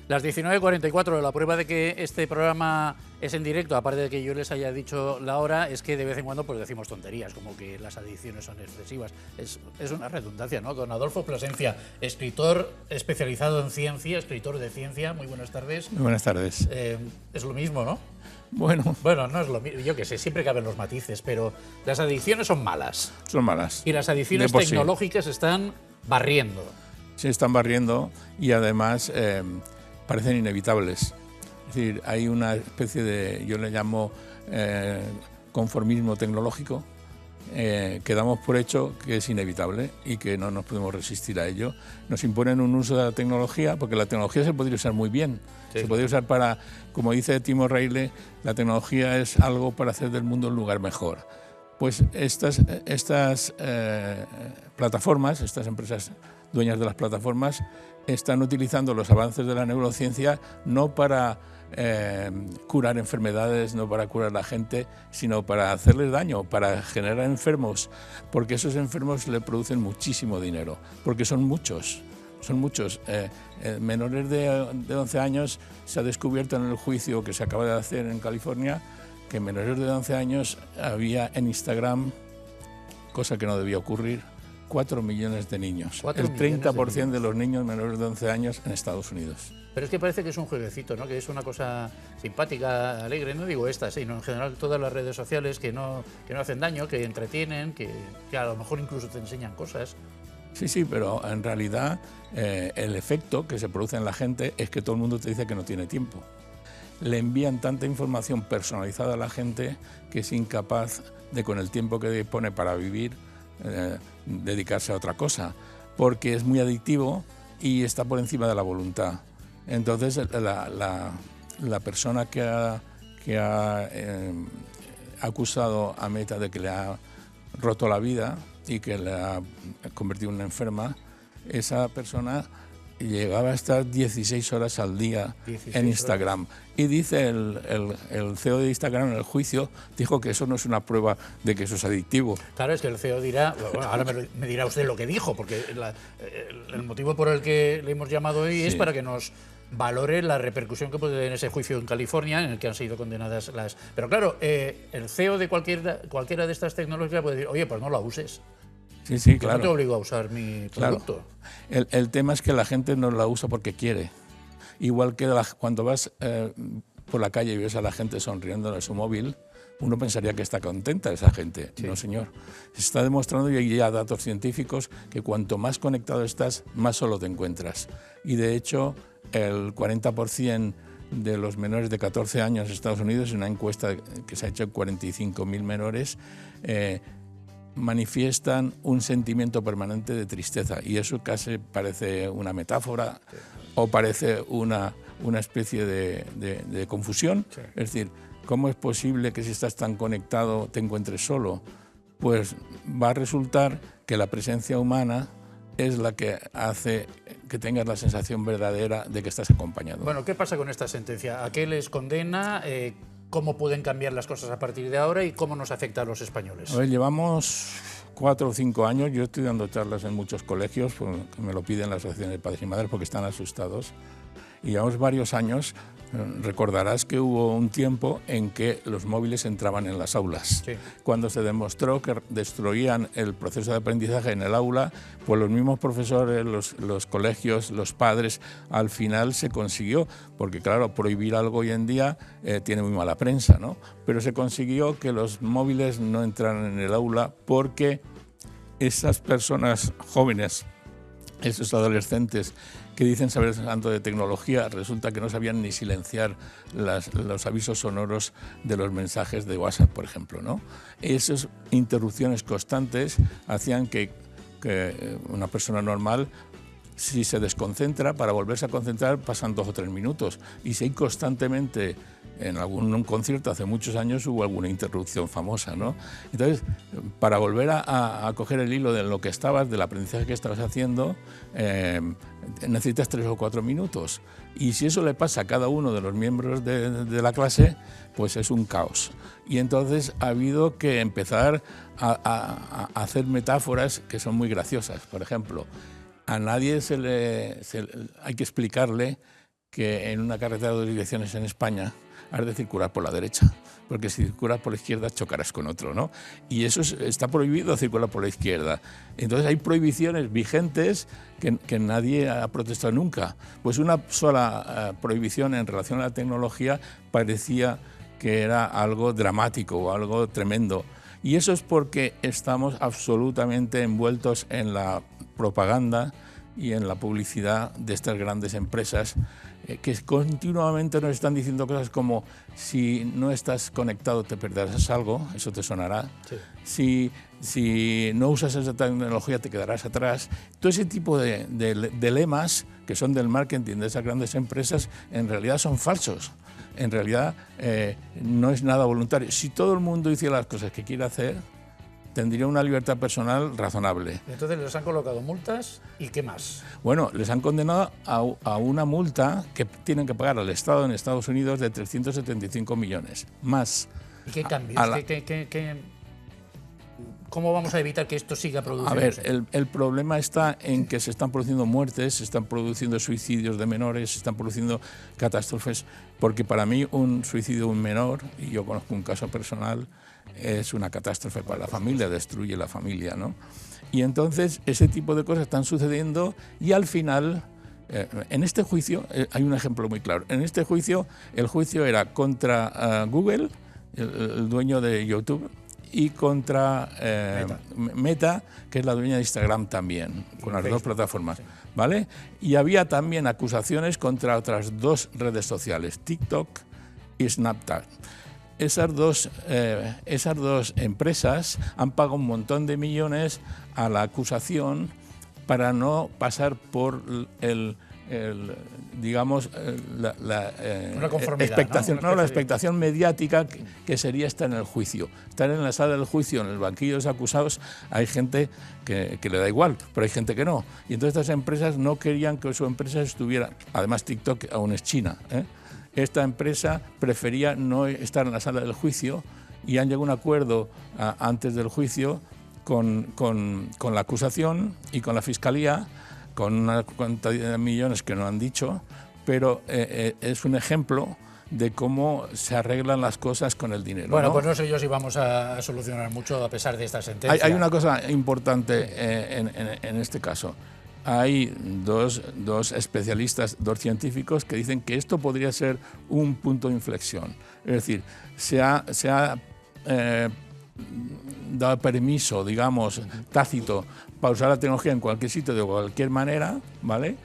Las 19:44, la prueba de que este programa es en directo, aparte de que yo les haya dicho la hora, es que de vez en cuando pues decimos tonterías, como que las adicciones son excesivas. Es una redundancia, ¿no? Don Adolfo Plasencia, escritor especializado en ciencia, escritor de ciencia. Muy buenas tardes. Muy buenas tardes. Es lo mismo, ¿no? Bueno, no es lo mismo, yo qué sé, siempre caben los matices, pero las adicciones son malas. Son malas. Y las adicciones tecnológicas están barriendo. Se están barriendo y además parecen inevitables. Es decir, hay una especie de, yo le llamo conformismo tecnológico, que damos por hecho que es inevitable y que no nos podemos resistir a ello. Nos imponen un uso de la tecnología, porque la tecnología se podría usar muy bien. Sí. Se podría usar para, como dice Timo Reile, la tecnología es algo para hacer del mundo un lugar mejor. Pues estas plataformas, estas empresas dueñas de las plataformas, están utilizando los avances de la neurociencia no para curar enfermedades, no para curar a la gente, sino para hacerles daño, para generar enfermos, porque esos enfermos le producen muchísimo dinero, porque son muchos. Menores de 11 años, se ha descubierto en el juicio que se acaba de hacer en California que en menores de 11 años había en Instagram, cosa que no debía ocurrir, 4 millones de niños. El 30% de los niños menores de 11 años en Estados Unidos. Pero es que parece que es un jueguecito, ¿no? Que es una cosa simpática, alegre. No digo esta, sino en general todas las redes sociales que no hacen daño, que entretienen, que a lo mejor incluso te enseñan cosas. Sí, pero en realidad el efecto que se produce en la gente es que todo el mundo te dice que no tiene tiempo. Le envían tanta información personalizada a la gente que es incapaz de, con el tiempo que dispone para vivir, dedicarse a otra cosa, porque es muy adictivo y está por encima de la voluntad. Entonces la persona que ha acusado a Meta de que le ha roto la vida y que le ha convertido en una enferma, esa persona llegaba a estar 16 horas al día en Instagram. Y dice el CEO de Instagram en el juicio, dijo que eso no es una prueba de que eso es adictivo. Claro, es que el CEO dirá, bueno, ahora me dirá usted lo que dijo, porque el motivo por el que le hemos llamado hoy es para que nos valore la repercusión que puede tener ese juicio en California, en el que han sido condenadas las... Pero claro, el CEO de cualquiera de estas tecnologías puede decir, oye, pues no la uses. Sí, claro. No te obligo a usar mi producto. Claro. El tema es que la gente no la usa porque quiere. Igual que cuando vas por la calle y ves a la gente sonriendo en su móvil, uno pensaría que está contenta esa gente. Sí. No, señor. Se está demostrando, y hay ya datos científicos, que cuanto más conectado estás, más solo te encuentras. Y de hecho, el 40% de los menores de 14 años en Estados Unidos, en una encuesta que se ha hecho en 45.000 menores, manifiestan un sentimiento permanente de tristeza, y eso casi parece una metáfora o parece una especie de confusión. Sí. Es decir, ¿cómo es posible que si estás tan conectado te encuentres solo? Pues va a resultar que la presencia humana es la que hace que tengas la sensación verdadera de que estás acompañado. Bueno, ¿qué pasa con esta sentencia? ¿A qué les condena? ¿Cómo pueden cambiar las cosas a partir de ahora y cómo nos afecta a los españoles? A ver, llevamos 4 o 5 años, yo estoy dando charlas en muchos colegios, que me lo piden las asociaciones de padres y madres porque están asustados, y llevamos varios años. Recordarás que hubo un tiempo en que los móviles entraban en las aulas. Sí. Cuando se demostró que destruían el proceso de aprendizaje en el aula, pues los mismos profesores, los colegios, los padres, al final se consiguió, porque claro, prohibir algo hoy en día tiene muy mala prensa, ¿no? Pero se consiguió que los móviles no entraran en el aula porque esas personas jóvenes, esos adolescentes que dicen saber tanto de tecnología, resulta que no sabían ni silenciar los avisos sonoros de los mensajes de WhatsApp, por ejemplo, ¿no? Esas interrupciones constantes hacían que una persona normal si se desconcentra, para volverse a concentrar pasan 2 o 3 minutos. Y si hay constantemente, en algún concierto hace muchos años hubo alguna interrupción famosa, ¿no? Entonces, para volver a coger el hilo de lo que estabas, del aprendizaje que estabas haciendo, necesitas 3 o 4 minutos. Y si eso le pasa a cada uno de los miembros de la clase, pues es un caos. Y entonces ha habido que empezar a hacer metáforas que son muy graciosas. Por ejemplo, a nadie hay que explicarle que en una carretera de 2 direcciones en España has de circular por la derecha, porque si circulas por la izquierda chocarás con otro, ¿no? Y eso está prohibido, circular por la izquierda. Entonces hay prohibiciones vigentes que nadie ha protestado nunca. Pues una sola prohibición en relación a la tecnología parecía que era algo dramático o algo tremendo. Y eso es porque estamos absolutamente envueltos en la propaganda y en la publicidad de estas grandes empresas que continuamente nos están diciendo cosas como: si no estás conectado te perderás algo, eso te sonará, sí. si no usas esa tecnología te quedarás atrás. Todo ese tipo de lemas que son del marketing de esas grandes empresas en realidad son falsos. En realidad no es nada voluntario. Si todo el mundo hiciera las cosas que quiere hacer, tendría una libertad personal razonable. Entonces les han colocado multas y ¿qué más? Bueno, les han condenado a una multa que tienen que pagar al Estado en Estados Unidos de 375 millones, más. ¿Y qué cambios? ¿Cómo vamos a evitar que esto siga produciéndose? A ver, el problema está en que se están produciendo muertes, se están produciendo suicidios de menores, se están produciendo catástrofes, porque para mí un suicidio de un menor, y yo conozco un caso personal, es una catástrofe para la familia, destruye la familia, ¿no? Y entonces ese tipo de cosas están sucediendo y al final, en este juicio, hay un ejemplo muy claro. En este juicio, el juicio era contra Google, el dueño de YouTube, y contra Meta, que es la dueña de Instagram también, con las 2 plataformas, ¿vale? Y había también acusaciones contra otras 2 redes sociales, TikTok y Snapchat. Esas dos empresas han pagado un montón de millones a la acusación para no pasar por una conformidad, expectación, ¿no? La expectación mediática que sería estar en el juicio. Estar en la sala del juicio, en el banquillo de los acusados, hay gente que le da igual, pero hay gente que no. Y entonces estas empresas no querían que su empresa estuviera, además TikTok aún es China, Esta empresa prefería no estar en la sala del juicio y han llegado a un acuerdo antes del juicio con la acusación y con la fiscalía, con una cantidad de millones que no han dicho, pero es un ejemplo de cómo se arreglan las cosas con el dinero. Bueno, ¿no? pues no sé yo si vamos a solucionar mucho a pesar de esta sentencia. Hay una cosa importante en este caso. Hay dos especialistas, 2 científicos que dicen que esto podría ser un punto de inflexión. Es decir, se ha dado permiso, digamos, tácito para usar la tecnología en cualquier sitio de cualquier manera, ¿vale?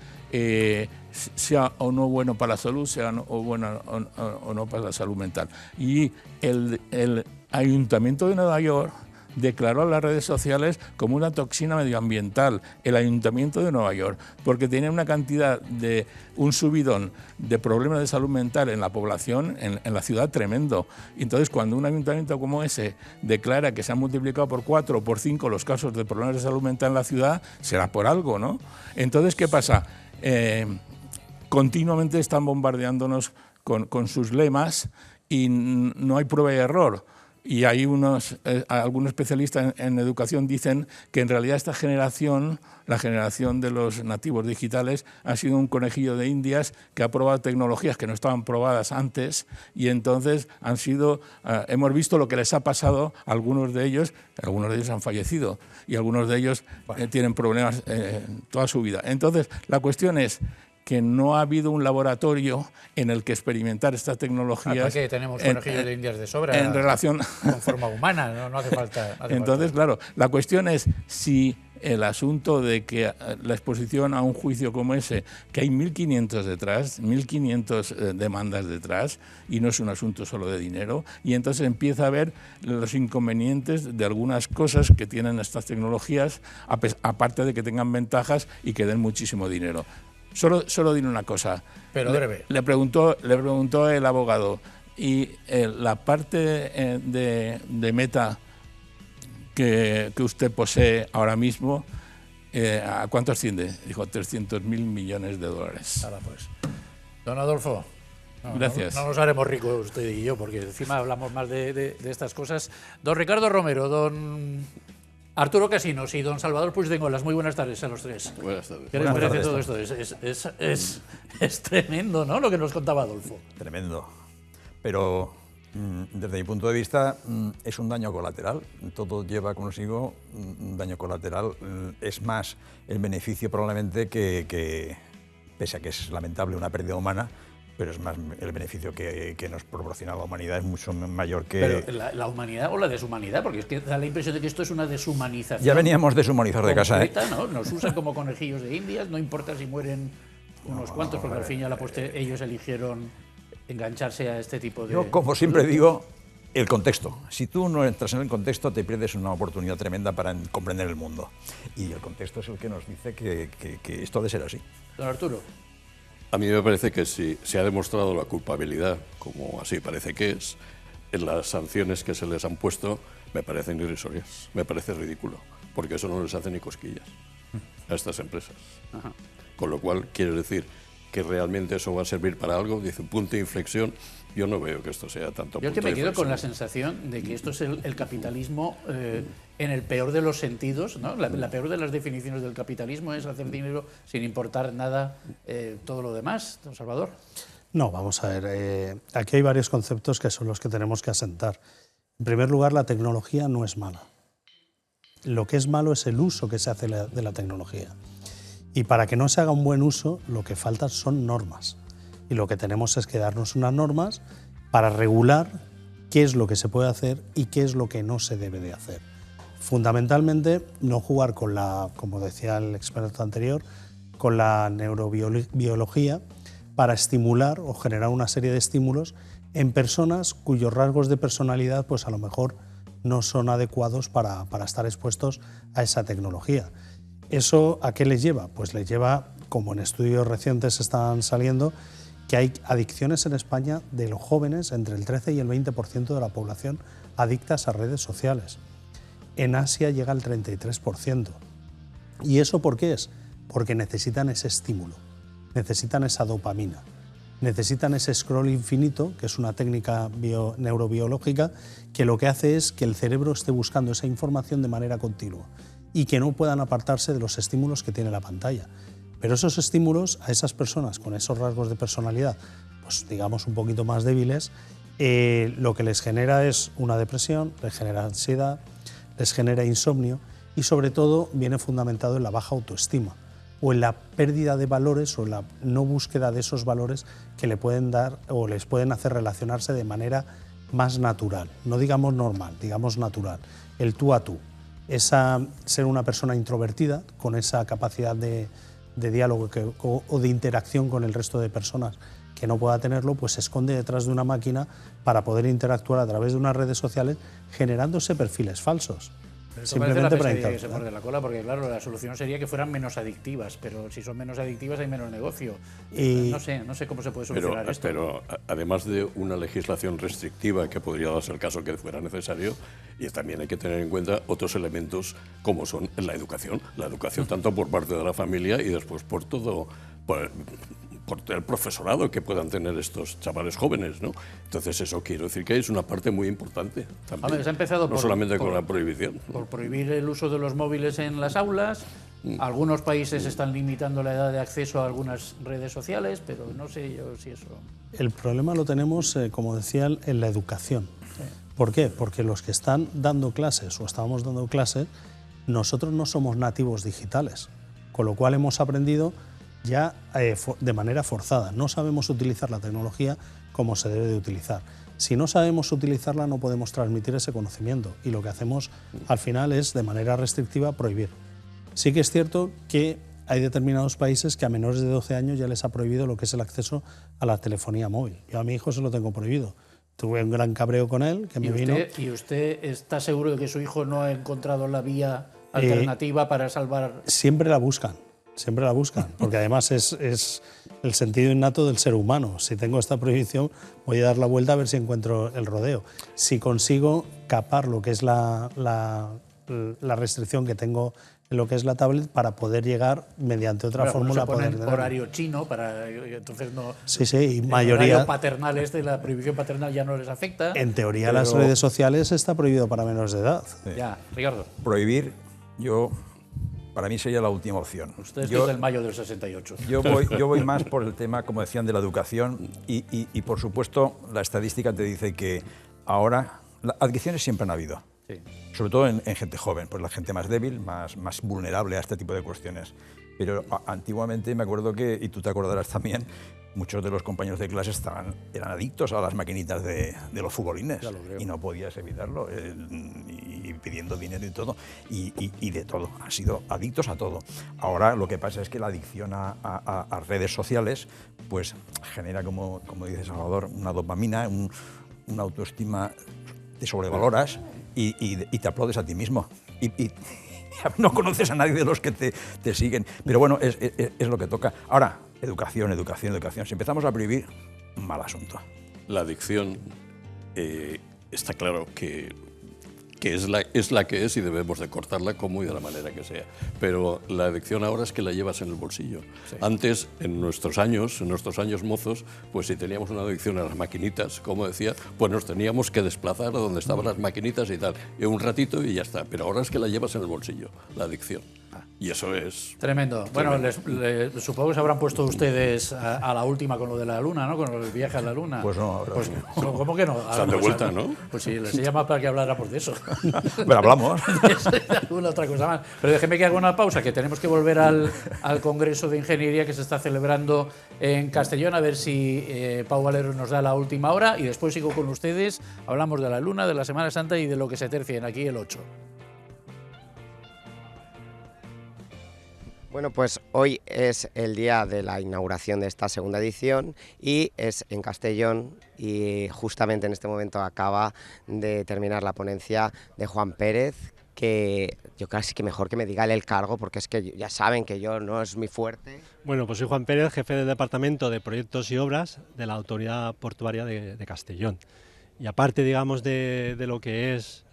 Sea o no bueno para la salud, sea o bueno o no para la salud mental. Y el Ayuntamiento de Nueva York declaró a las redes sociales como una toxina medioambiental, el Ayuntamiento de Nueva York, porque tiene una cantidad un subidón de problemas de salud mental en la población, en la ciudad, tremendo. Y entonces, cuando un ayuntamiento como ese declara que se han multiplicado por 4 o por 5 los casos de problemas de salud mental en la ciudad, será por algo, ¿no? Entonces, ¿qué pasa? Continuamente están bombardeándonos con sus lemas y no hay prueba de error. Y hay algunos especialistas en educación dicen que en realidad esta generación, la generación de los nativos digitales, ha sido un conejillo de indias que ha probado tecnologías que no estaban probadas antes y entonces hemos visto lo que les ha pasado a algunos de ellos han fallecido y algunos de ellos tienen problemas toda su vida. Entonces la cuestión es, que no ha habido un laboratorio en el que experimentar estas tecnologías. Porque tenemos conejillos de indias de sobra en relación con forma humana, no hace falta. Entonces, claro, la cuestión es si el asunto de que la exposición a un juicio como ese, que hay 1.500 detrás, 1.500 demandas detrás, y no es un asunto solo de dinero, y entonces empieza a ver los inconvenientes de algunas cosas que tienen estas tecnologías, aparte de que tengan ventajas y que den muchísimo dinero. Solo diré una cosa. Pero breve. Le preguntó el abogado, y la parte de Meta que usted posee ahora mismo, ¿a cuánto asciende? Dijo 300.000 millones de dólares. Ahora pues. Don Adolfo. Gracias. No nos haremos ricos usted y yo, porque encima hablamos más de estas cosas. Don Ricardo Romero, don Arturo Casinos y don Salvador Puigdengolas, muy buenas tardes a los tres. Buenas tardes. ¿Qué les parece todo esto? Es tremendo, ¿no?, lo que nos contaba Adolfo. Tremendo. Pero desde mi punto de vista es un daño colateral. Todo lleva consigo un daño colateral. Es más el beneficio probablemente que pese a que es lamentable una pérdida humana, pero es más el beneficio que nos proporciona la humanidad es mucho mayor que... Pero la humanidad o la deshumanidad, porque es que da la impresión de que esto es una deshumanización. Ya veníamos deshumanizados de casa, ¿no? Nos usan como conejillos de indias, no importa si mueren unos cuantos, porque al fin y al poste ellos eligieron engancharse a este tipo de... Yo, como siempre digo, el contexto. Si tú no entras en el contexto, te pierdes una oportunidad tremenda para comprender el mundo. Y el contexto es el que nos dice que esto ha de ser así. Don Arturo. A mí me parece que si se ha demostrado la culpabilidad, como así parece que es, en las sanciones que se les han puesto, me parecen irrisorias, me parece ridículo, porque eso no les hace ni cosquillas a estas empresas. Ajá. Con lo cual, quiere decir que realmente eso va a servir para algo, dice punto de inflexión. Yo no veo que esto sea tanto punto de inflexión. Yo que me quedo con la sensación de que esto es el capitalismo en el peor de los sentidos, ¿no? La peor de las definiciones del capitalismo es hacer dinero sin importar nada todo lo demás. Don Salvador. No, vamos a ver, aquí hay varios conceptos que son los que tenemos que asentar. En primer lugar, la tecnología no es mala. Lo que es malo es el uso que se hace de la tecnología. Y para que no se haga un buen uso, lo que faltan son normas. Y lo que tenemos es que darnos unas normas para regular qué es lo que se puede hacer y qué es lo que no se debe de hacer. Fundamentalmente, no jugar con la, como decía el experto anterior, con la neurobiología para estimular o generar una serie de estímulos en personas cuyos rasgos de personalidad pues a lo mejor no son adecuados para estar expuestos a esa tecnología. ¿Eso a qué les lleva? Pues les lleva, como en estudios recientes están saliendo, que hay adicciones en España de los jóvenes, entre el 13 y el 20% de la población adictas a redes sociales. En Asia llega al 33%. ¿Y eso por qué es? Porque necesitan ese estímulo, necesitan esa dopamina, necesitan ese scroll infinito, que es una técnica neurobiológica, que lo que hace es que el cerebro esté buscando esa información de manera continua y que no puedan apartarse de los estímulos que tiene la pantalla. Pero esos estímulos a esas personas con esos rasgos de personalidad, pues digamos un poquito más débiles, lo que les genera es una depresión, les genera ansiedad, les genera insomnio y sobre todo viene fundamentado en la baja autoestima o en la pérdida de valores o en la no búsqueda de esos valores que le pueden dar o les pueden hacer relacionarse de manera más natural, no digamos normal, digamos natural, el tú a tú. Ser una persona introvertida con esa capacidad de diálogo o de interacción con el resto de personas que no pueda tenerlo, pues se esconde detrás de una máquina para poder interactuar a través de unas redes sociales generándose perfiles falsos. Simplemente para que se muerde la cola, porque claro, la solución sería que fueran menos adictivas, pero si son menos adictivas hay menos negocio. Y no sé cómo se puede solucionar esto. Pero además de una legislación restrictiva, que podría darse el caso que fuera necesario, y también hay que tener en cuenta otros elementos como son la educación tanto por parte de la familia y después por todo, por el profesorado que puedan tener estos chavales jóvenes, ¿no? Entonces eso quiero decir que es una parte muy importante también. Hombre, se ha empezado no solamente con la prohibición. Por prohibir el uso de los móviles en las aulas. Algunos países están limitando la edad de acceso a algunas redes sociales, pero no sé yo si eso... El problema lo tenemos, como decía, en la educación. Sí. ¿Por qué? Porque los que están dando clases o estábamos dando clases, nosotros no somos nativos digitales, con lo cual hemos aprendido ya de manera forzada. No sabemos utilizar la tecnología como se debe de utilizar. Si no sabemos utilizarla no podemos transmitir ese conocimiento y lo que hacemos al final es de manera restrictiva prohibir. Sí que es cierto que hay determinados países que a menores de 12 años ya les ha prohibido lo que es el acceso a la telefonía móvil. Yo a mi hijo se lo tengo prohibido. Tuve un gran cabreo con él, que me vino... ¿Y usted está seguro de que su hijo no ha encontrado la vía alternativa para salvar...? Siempre la buscan, porque además es el sentido innato del ser humano. Si tengo esta prohibición, voy a dar la vuelta a ver si encuentro el rodeo. Si consigo capar lo que es la restricción que tengo en lo que es la tablet para poder llegar mediante otra fórmula. Se pone horario chino para entonces no. Sí, y el mayoría. Horario paternal la prohibición paternal ya no les afecta. En teoría las redes sociales está prohibido para menores de edad. Sí. Ya, Ricardo. Prohibir, para mí sería la última opción. Usted es del mayo del 68. Yo voy más por el tema, como decían, de la educación y por supuesto la estadística te dice que ahora adicciones siempre han habido. Sí. Sobre todo en gente joven, pues la gente más débil, más vulnerable a este tipo de cuestiones. Pero antiguamente me acuerdo que, y tú te acordarás también, muchos de los compañeros de clase eran adictos a las maquinitas de los futbolines y no podías evitarlo, y pidiendo dinero y todo, y de todo, han sido adictos a todo. Ahora lo que pasa es que la adicción a redes sociales pues genera, como dice Salvador, una dopamina, una autoestima, te sobrevaloras y te aplaudes a ti mismo. Y no conoces a nadie de los que te siguen. Pero bueno, es lo que toca. Ahora, educación. Si empezamos a prohibir, mal asunto. La adicción está claro que es la que es y debemos de cortarla como y de la manera que sea. Pero la adicción ahora es que la llevas en el bolsillo. Sí. Antes, en nuestros años mozos, pues si teníamos una adicción a las maquinitas, como decía, pues nos teníamos que desplazar a donde estaban las maquinitas y tal. Y un ratito y ya está. Pero ahora es que la llevas en el bolsillo, la adicción. Y eso es... Tremendo. Bueno, supongo que se habrán puesto ustedes a la última con lo de la Luna, ¿no? Con el viaje a la Luna. Pues no. Pues, ¿cómo que no? Están de vuelta, ¿no? Pues sí, les he llamado para que habláramos de eso. Pero hablamos. De alguna otra cosa más. Pero déjeme que haga una pausa, que tenemos que volver al Congreso de Ingeniería que se está celebrando en Castellón, a ver si Pau Valero nos da la última hora y después sigo con ustedes. Hablamos de la Luna, de la Semana Santa y de lo que se tercie en aquí el 8. Bueno, pues hoy es el día de la inauguración de esta segunda edición y es en Castellón y justamente en este momento acaba de terminar la ponencia de Juan Pérez, que yo casi que mejor que me diga el cargo porque es que ya saben que yo no es mi fuerte. Bueno, pues soy Juan Pérez, jefe del Departamento de Proyectos y Obras de la Autoridad Portuaria de Castellón. Y aparte, digamos, de lo que es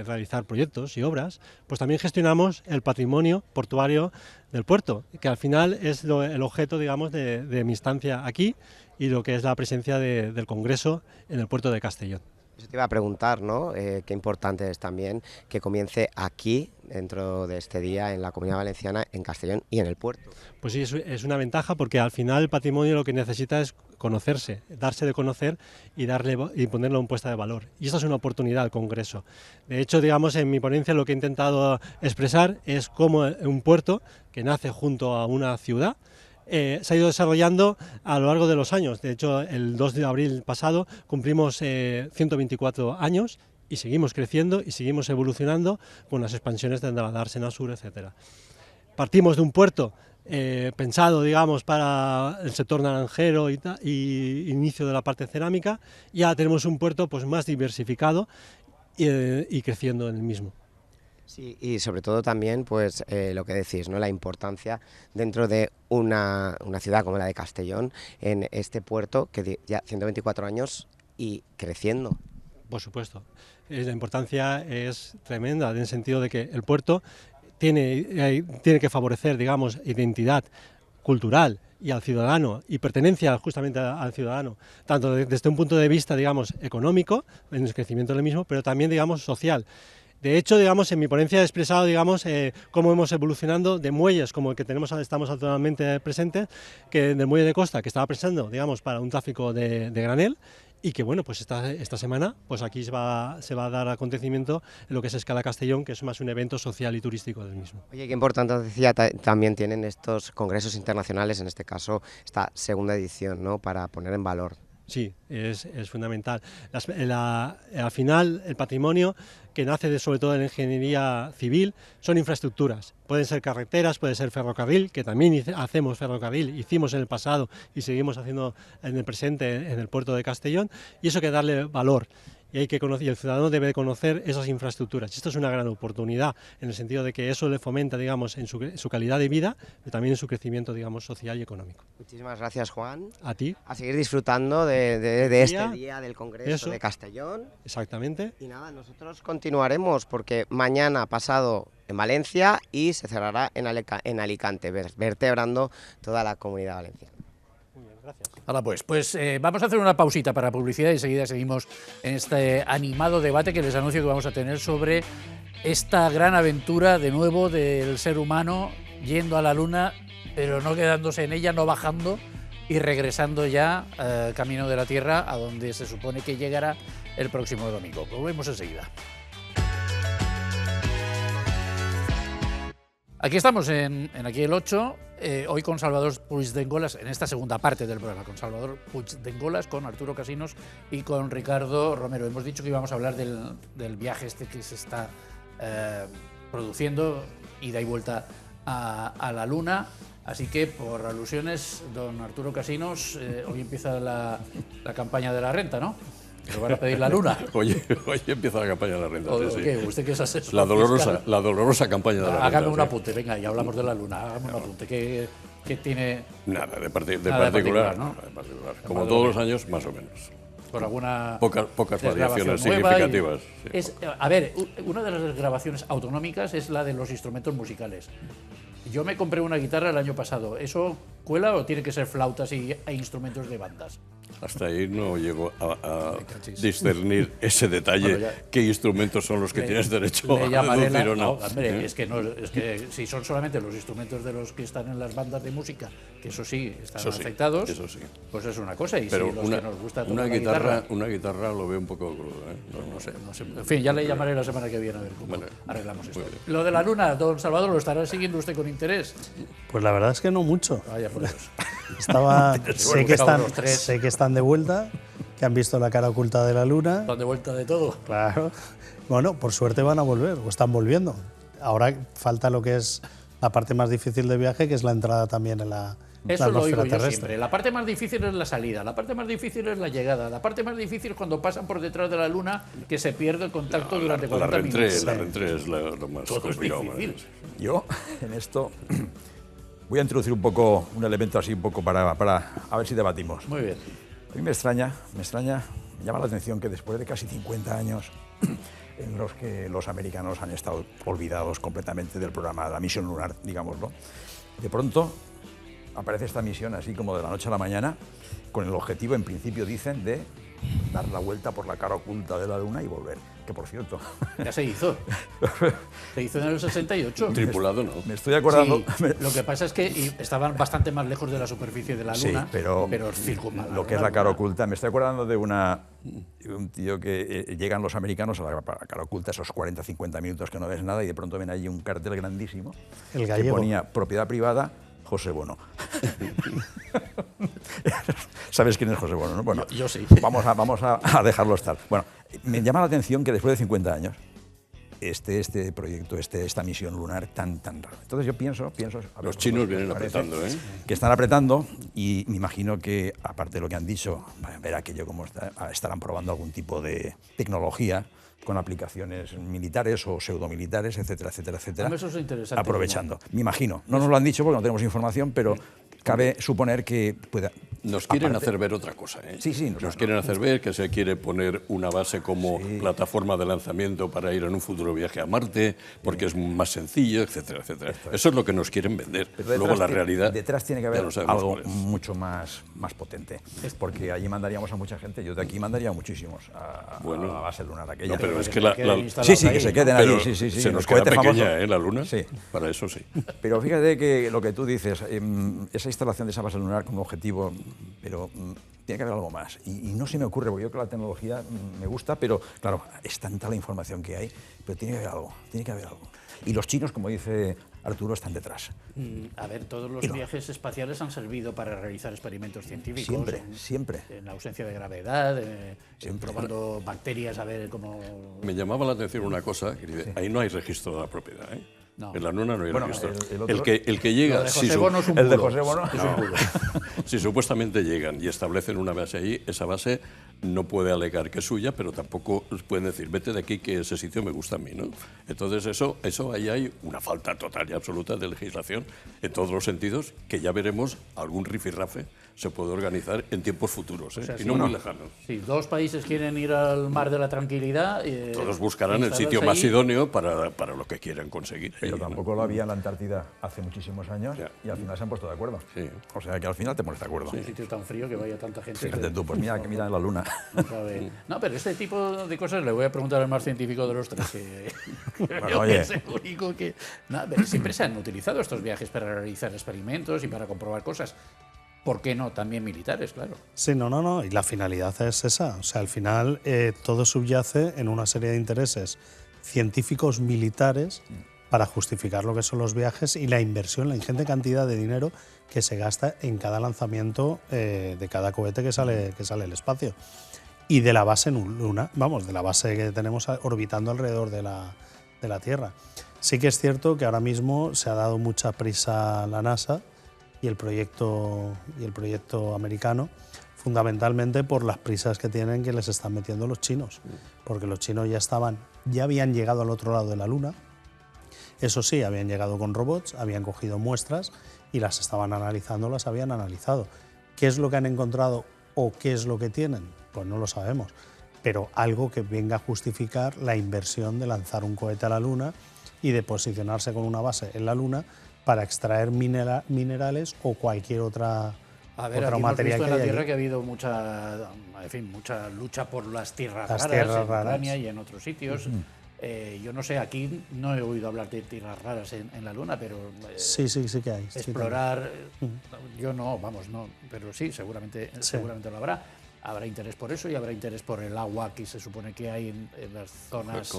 realizar proyectos y obras, pues también gestionamos el patrimonio portuario del puerto, que al final es el objeto, digamos, de mi estancia aquí y lo que es la presencia del Congreso en el puerto de Castellón. Yo te iba a preguntar, ¿no? Qué importante es también que comience aquí, dentro de este día, en la Comunidad Valenciana, en Castellón y en el puerto. Pues sí, es una ventaja porque al final el patrimonio lo que necesita es conocerse, darse de conocer y ponerlo en puesta de valor. Y esta es una oportunidad al Congreso. De hecho, digamos, en mi ponencia lo que he intentado expresar es cómo un puerto que nace junto a una ciudad se ha ido desarrollando a lo largo de los años. De hecho, el 2 de abril pasado cumplimos 124 años y seguimos creciendo y seguimos evolucionando con las expansiones de Dársena Sur, etc. Partimos de un puerto pensado, digamos, para el sector naranjero y inicio de la parte cerámica, y ya tenemos un puerto pues más diversificado y creciendo en el mismo. Sí, y sobre todo también, pues lo que decís, ¿no? La importancia dentro de una ciudad como la de Castellón, en este puerto que ya 124 años y creciendo. Por supuesto, la importancia es tremenda en el sentido de que el puerto tiene que favorecer, digamos, identidad cultural y al ciudadano, y pertenencia justamente al ciudadano, tanto desde un punto de vista, digamos, económico, en el crecimiento del mismo, pero también, digamos, social. De hecho, digamos, en mi ponencia he expresado, digamos, cómo hemos evolucionando de muelles como el que estamos actualmente presentes, que del muelle de costa, que estaba pensando, digamos, para un tráfico de granel, y que bueno, pues esta semana pues aquí se va a dar acontecimiento en lo que es Escala Castellón, que es más un evento social y turístico del mismo. Oye, qué importancia también tienen estos congresos internacionales, en este caso esta segunda edición, ¿no?, para poner en valor. Sí, es fundamental. Al final, el patrimonio que nace sobre todo en la ingeniería civil son infraestructuras. Pueden ser carreteras, puede ser ferrocarril, que también hacemos ferrocarril, hicimos en el pasado y seguimos haciendo en el presente en el puerto de Castellón, y eso hay que darle valor. Y el ciudadano debe conocer esas infraestructuras. Esto es una gran oportunidad en el sentido de que eso le fomenta, digamos, en su calidad de vida, pero también en su crecimiento, digamos, social y económico. Muchísimas gracias, Juan. A ti. A seguir disfrutando de este día del Congreso de Castellón. Exactamente. Y nada, nosotros continuaremos porque mañana pasado en Valencia y se cerrará en Alicante, vertebrando toda la Comunidad Valenciana. Ahora pues vamos a hacer una pausita para publicidad y enseguida seguimos en este animado debate que les anuncio que vamos a tener sobre esta gran aventura de nuevo del ser humano yendo a la Luna, pero no quedándose en ella, no bajando y regresando ya camino de la Tierra, a donde se supone que llegará el próximo domingo. Volvemos enseguida. Aquí estamos en Aquí el 8, hoy con Salvador Puigdengolas, en esta segunda parte del programa, con Salvador Puigdengolas, con Arturo Casinos y con Ricardo Romero. Hemos dicho que íbamos a hablar del viaje este que se está produciendo, ida y vuelta a la Luna, así que por alusiones, don Arturo Casinos, hoy empieza la campaña de la renta, ¿no? ¿Pero van a pedir la Luna? Hoy empieza la campaña de la renta. Sí, ¿Qué? ¿Usted qué es asesor? La dolorosa campaña de la renta. Hágame un apunte, venga, y hablamos de la Luna. Hágame un apunte. ¿Qué tiene? Nada, de particular, ¿no? De particular. Como todos los años, más o menos. Por alguna pocas variaciones significativas. Sí. A ver, una de las grabaciones autonómicas es la de los instrumentos musicales. Yo me compré una guitarra el año pasado. ¿Eso cuela o tiene que ser flautas e instrumentos de bandas? Hasta ahí no llego a discernir ese detalle, bueno, qué instrumentos son los que tienes derecho a deducir o no. Hombre, es que si son solamente los instrumentos de los que están en las bandas de música, que eso sí, están afectados, eso sí. Pues es una cosa. Y pero si los que nos gusta tocar una guitarra lo veo un poco crudo, ¿eh? No sé. En fin, ya le llamaré la semana que viene a ver cómo arreglamos esto. Lo de la Luna, don Salvador, ¿lo estará siguiendo usted con interés? Pues la verdad es que no mucho. Vaya por Dios. Sé que están de vuelta, que han visto la cara oculta de la Luna. Están de vuelta de todo. Claro. Bueno, por suerte van a volver, o están volviendo. Ahora falta lo que es la parte más difícil del viaje, que es la entrada también en la Eso lo digo yo terrestre. siempre. La parte más difícil es la salida, la parte más difícil es la llegada, la parte más difícil es cuando pasan por detrás de la Luna, que se pierde el contacto durante 40 minutos. La reentré es lo más complicado. Yo, en esto, voy a introducir un poco un elemento así, un poco para a ver si debatimos. Muy bien. A mí me extraña, me llama la atención que después de casi 50 años en los que los americanos han estado olvidados completamente del programa, la misión lunar, digámoslo, de pronto aparece esta misión así como de la noche a la mañana, con el objetivo, en principio dicen, de dar la vuelta por la cara oculta de la Luna y volver. Que por cierto... Ya se hizo. Se hizo en el 68. Tripulado no. Me estoy acordando... Sí, lo que pasa es que estaban bastante más lejos de la superficie de la Luna, sí, pero lo que es la cara oculta, me estoy acordando de un tío que llegan los americanos a la cara oculta, esos 40-50 minutos que no ves nada, y de pronto ven allí un cartel grandísimo el gallego, que ponía propiedad privada José Bono. ¿Sabes quién es José Bono, no? Bueno, yo sí. Vamos a dejarlo estar. Bueno, me llama la atención que después de 50 años este proyecto, esta misión lunar tan raro. Entonces yo pienso... Los chinos vienen apretando, ¿eh? Que están apretando, y me imagino que, aparte de lo que han dicho, ver aquello como estarán probando algún tipo de tecnología con aplicaciones militares o pseudomilitares, etcétera, eso es interesante, aprovechando. Me imagino, no nos lo han dicho porque no tenemos información, pero cabe suponer que pueda... Nos quieren hacer ver otra cosa, ¿eh? Sí. Nos quieren hacer ver que se quiere poner una base como plataforma de lanzamiento para ir en un futuro viaje a Marte, porque es más sencillo, etcétera. Eso es lo que nos quieren vender. Luego la realidad... Detrás tiene que haber algo mucho más potente, porque allí mandaríamos a mucha gente. Yo de aquí mandaría a muchísimos a la base lunar aquella. No, pero es que que se queden allí. Sí. Se nos queda pequeña, ¿eh? La Luna. Sí. Para eso sí. Pero fíjate que lo que tú dices, esa instalación de esa base lunar con un objetivo, pero tiene que haber algo más. Y no se me ocurre, porque yo creo que la tecnología me gusta, pero claro, es tanta la información que hay, pero tiene que haber algo, tiene que haber algo. Y los chinos, como dice Arturo, están detrás. A ver, todos los viajes espaciales han servido para realizar experimentos científicos. Siempre, siempre. En la ausencia de gravedad, probando bacterias, a ver cómo... Me llamaba la atención una cosa, que dice, ahí no hay registro de la propiedad, ¿eh? No. En la Luna no hay registro. el que llega... Lo de José Bono es un bulo. El de José Bono es un bulo. Si supuestamente llegan y establecen una base allí, esa base no puede alegar que es suya, pero tampoco pueden decir, vete de aquí que ese sitio me gusta a mí, ¿no? Entonces eso ahí hay una falta total y absoluta de legislación en todos los sentidos, que ya veremos algún rifirrafe se puede organizar en tiempos futuros, ¿eh? O sea, y no muy lejanos. Si dos países quieren ir al mar de la tranquilidad... todos buscarán el sitio más idóneo para lo que quieran conseguir. Pero tampoco lo había en la Antártida hace muchísimos años y al final se han puesto de acuerdo. Sí. O sea que al final te pones de acuerdo. Es un sitio tan frío que vaya tanta gente... Fíjate tú, pues mira en la Luna. No, pero este tipo de cosas le voy a preguntar al más científico de los tres, que es el único que... No, siempre se han utilizado estos viajes para realizar experimentos y para comprobar cosas. ¿Por qué no? También militares, claro. Sí, no. Y la finalidad es esa. O sea, al final todo subyace en una serie de intereses científicos militares para justificar lo que son los viajes y la inversión, la ingente cantidad de dinero que se gasta en cada lanzamiento de cada cohete que sale al espacio. Y de la base Luna, de la base que tenemos orbitando alrededor de la Tierra. Sí que es cierto que ahora mismo se ha dado mucha prisa a la NASA y el proyecto americano, fundamentalmente por las prisas que tienen que les están metiendo los chinos, porque los chinos ya habían llegado al otro lado de la Luna. Eso sí, habían llegado con robots, habían cogido muestras y las estaban analizando, las habían analizado. ¿Qué es lo que han encontrado o qué es lo que tienen? Pues no lo sabemos, pero algo que venga a justificar la inversión de lanzar un cohete a la Luna y de posicionarse con una base en la Luna para extraer minerales o cualquier otra materia hemos visto que en la hay Tierra allí. Que ha habido mucha lucha por las tierras Las raras tierras en raras. Ucrania y en otros sitios. Yo no sé, aquí no he oído hablar de tierras raras en la Luna, pero sí que hay. Explorar, yo no, pero sí, seguramente lo habrá. Habrá interés por eso y habrá interés por el agua que se supone que hay en las zonas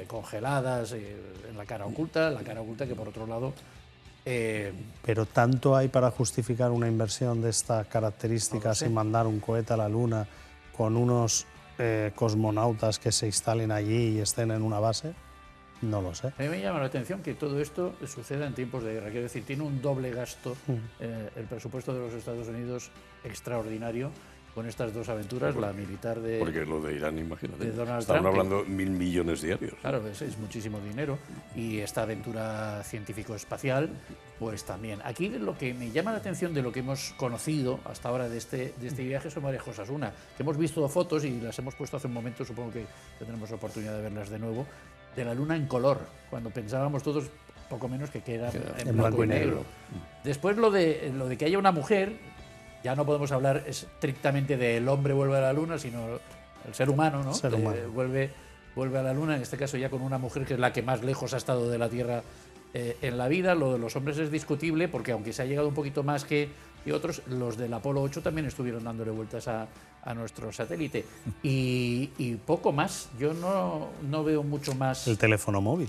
congeladas, en la cara oculta que por otro lado... Pero tanto hay para justificar una inversión de estas características y mandar un cohete a la Luna con unos cosmonautas que se instalen allí y estén en una base, no lo sé. A mí me llama la atención que todo esto suceda en tiempos de guerra. Quiero decir, tiene un doble gasto el presupuesto de los Estados Unidos extraordinario con estas dos aventuras, la militar de... Porque lo de Irán, imagínate, Donald estaban Trump, hablando 1.000 millones diarios. Claro, es muchísimo dinero. Y esta aventura científico-espacial, pues también. Aquí lo que me llama la atención de lo que hemos conocido hasta ahora de este viaje son varias cosas. Una, que hemos visto fotos y las hemos puesto hace un momento, supongo que tendremos la oportunidad de verlas de nuevo, de la Luna en color, cuando pensábamos todos poco menos que era en blanco y negro. Después lo de que haya una mujer... Ya no podemos hablar estrictamente del hombre vuelve a la Luna, sino el ser humano, ¿no? Vuelve a la Luna, en este caso ya con una mujer que es la que más lejos ha estado de la Tierra en la vida. Lo de los hombres es discutible porque aunque se ha llegado un poquito más que otros, los del Apolo 8 también estuvieron dándole vueltas a nuestro satélite. Y poco más, yo no veo mucho más. El teléfono móvil,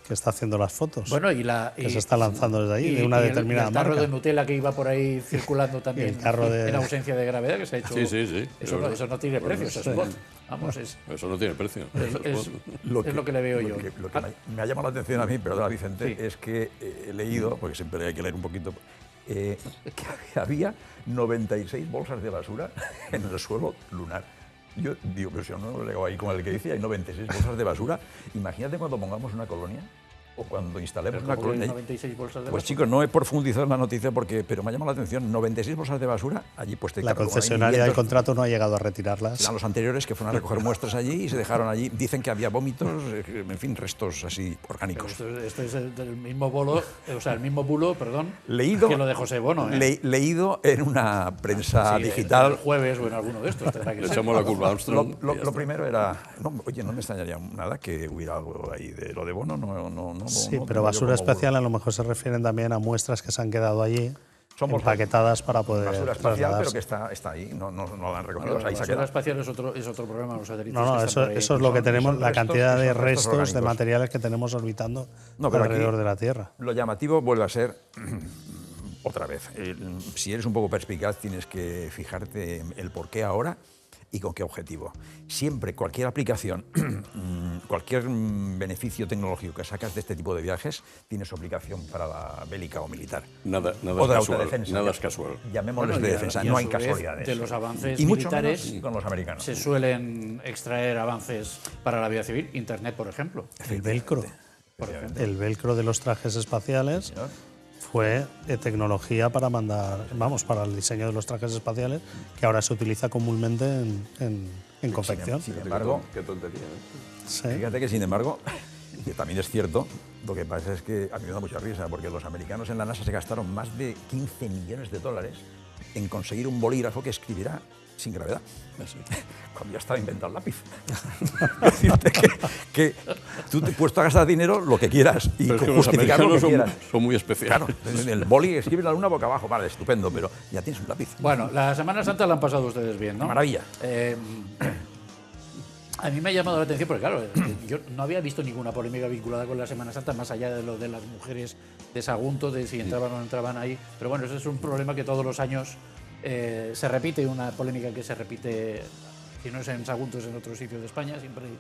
que está haciendo las fotos. Bueno, que se está lanzando desde ahí, de una determinada el carro marca. de Nutella que iba por ahí circulando también en ausencia de gravedad, que se ha hecho... Sí. Eso no tiene precio, eso es spot. Vamos, eso no tiene precio. Es lo que le veo yo. Lo que me ha llamado la atención a mí, perdona Vicente, es que he leído, porque siempre hay que leer un poquito, que había 96 bolsas de basura en el suelo lunar. Yo digo, pero si no llegó ahí con el que dice, hay 96 bolsas de basura. Imagínate cuando pongamos una colonia o cuando instalemos una colonia. 96 bolsas de pues basura. chicos, no he profundizado en la noticia pero me ha llamado la atención, 96 bolsas de basura allí pues La concesionaria del contrato no ha llegado a retirarlas. Eran los anteriores que fueron a recoger muestras allí y se dejaron allí. Dicen que había vómitos, en fin, restos así orgánicos. Esto es el mismo bulo, perdón, leído, que lo de José Bono. Leído en una prensa digital. El jueves o en alguno de estos. Le echamos la curva a Armstrong. Lo primero era... Oye, no me extrañaría nada que hubiera algo ahí de lo de Bono, no. Sí, pero basura especial a lo mejor se refieren también a muestras que se han quedado allí empaquetadas para poder basura espacial, pero trasladarse. que está ahí, no la han recogido. Bueno, ahí la se ha basura quedado. espacial es otro problema, los satélites. No, que están por ahí. eso es lo que tenemos, la restos, cantidad de son restos restos de orgánicos. materiales que tenemos orbitando No, pero alrededor aquí de la Tierra. Lo llamativo vuelve a ser, otra vez, si eres un poco perspicaz tienes que fijarte en el por qué ahora y con qué objetivo. Siempre, cualquier aplicación, cualquier beneficio tecnológico que sacas de este tipo de viajes tiene su aplicación para la bélica o militar. Nada o de es casual, autodefensa. nada es casual. Llamémosles Bueno, de y a- defensa, y a no hay su vez, casualidades. de los avances y mucho militares menos con los americanos. se suelen extraer avances para la vida civil, Internet, por ejemplo. El velcro. El velcro de los trajes espaciales fue tecnología para para el diseño de los trajes espaciales, que ahora se utiliza comúnmente en confección. Sin embargo, Qué tontería, ¿eh? Sí. fíjate que sin embargo, que también es cierto, lo que pasa es que a mí me da mucha risa, porque los americanos en la NASA se gastaron más de 15 millones de dólares en conseguir un bolígrafo que escribirá sin gravedad. Cuando ya estaba inventado el lápiz. Es decirte que tú te has puesto a gastar dinero lo que quieras y Pero es que los justificar lo que americanos quieras. son muy especiales. Claro, el boli escribe la luna boca abajo, vale, estupendo, pero ya tienes un lápiz. Bueno, la Semana Santa la han pasado ustedes bien, ¿no? Maravilla. A mí me ha llamado la atención porque, claro, yo no había visto ninguna polémica vinculada con la Semana Santa, más allá de lo de las mujeres de Sagunto, de si entraban o no entraban ahí. Pero bueno, ese es un problema que todos los años se repite, una polémica que se repite, si no es en Sagunto, es en otros sitios de España. Siempre hay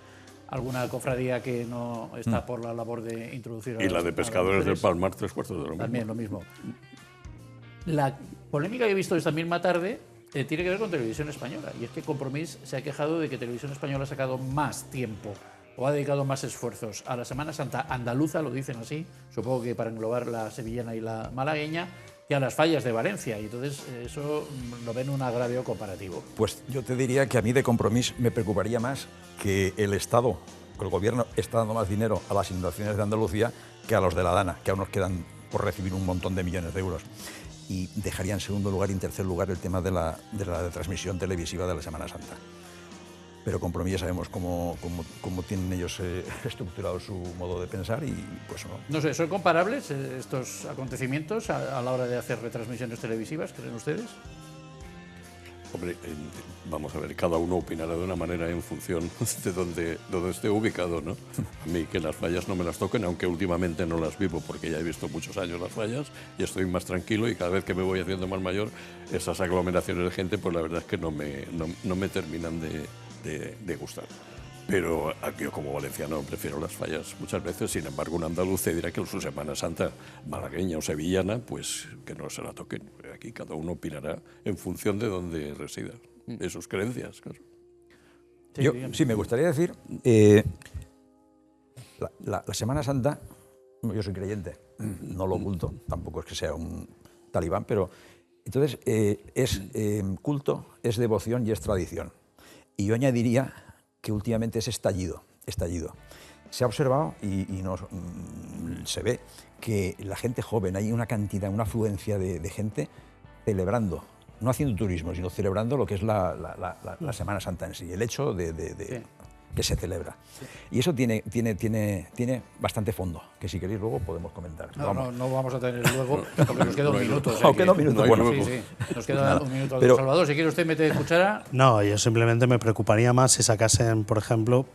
alguna cofradía que no está por la labor de introducir a Y la las- de a las pescadores del mujeres. Palmar, 3/4 de lo mismo. También lo mismo. La polémica que he visto esta misma tarde tiene que ver con Televisión Española. Y es que Compromís se ha quejado de que Televisión Española ha sacado más tiempo o ha dedicado más esfuerzos a la Semana Santa andaluza, lo dicen así, supongo que para englobar la sevillana y la malagueña, que a las fallas de Valencia. Y entonces eso lo ven un agravio comparativo. Pues yo te diría que a mí de Compromís me preocuparía más que el Estado, que el Gobierno está dando más dinero a las inundaciones de Andalucía que a los de la Dana, que aún nos quedan por recibir un montón de millones de euros. Y dejaría en segundo lugar y en tercer lugar el tema de la transmisión televisiva de la Semana Santa. Pero Compromís ya sabemos cómo tienen ellos estructurado su modo de pensar y pues no. No sé, ¿son comparables estos acontecimientos a la hora de hacer retransmisiones televisivas, creen ustedes? Hombre, vamos a ver, cada uno opinará de una manera en función de donde esté ubicado, ¿no? A mí que las fallas no me las toquen, aunque últimamente no las vivo porque ya he visto muchos años las fallas y estoy más tranquilo y cada vez que me voy haciendo más mayor, esas aglomeraciones de gente, pues la verdad es que no me terminan de gustar. Pero yo como valenciano prefiero las fallas muchas veces, sin embargo un andaluz te dirá que en su Semana Santa malagueña o sevillana, pues que no se la toquen. Aquí cada uno opinará en función de donde resida, de sus creencias. Claro. Yo sí me gustaría decir, la Semana Santa, yo soy creyente, no lo oculto, tampoco es que sea un talibán, pero entonces es culto, es devoción y es tradición. Y yo añadiría que últimamente es estallido. Se ha observado y se ve que la gente joven, hay una cantidad, una afluencia de gente celebrando, no haciendo turismo, sino celebrando lo que es la Semana Santa en sí, el hecho de que se celebra. Y eso tiene bastante fondo, que si queréis luego podemos comentar. No vamos a tener luego, porque nos queda un minuto. Queda un minuto, bueno. Sí, nos queda Nada. un minuto. Pero- Salvador, si quiere usted meter cuchara. No, yo simplemente me preocuparía más si sacasen, por ejemplo,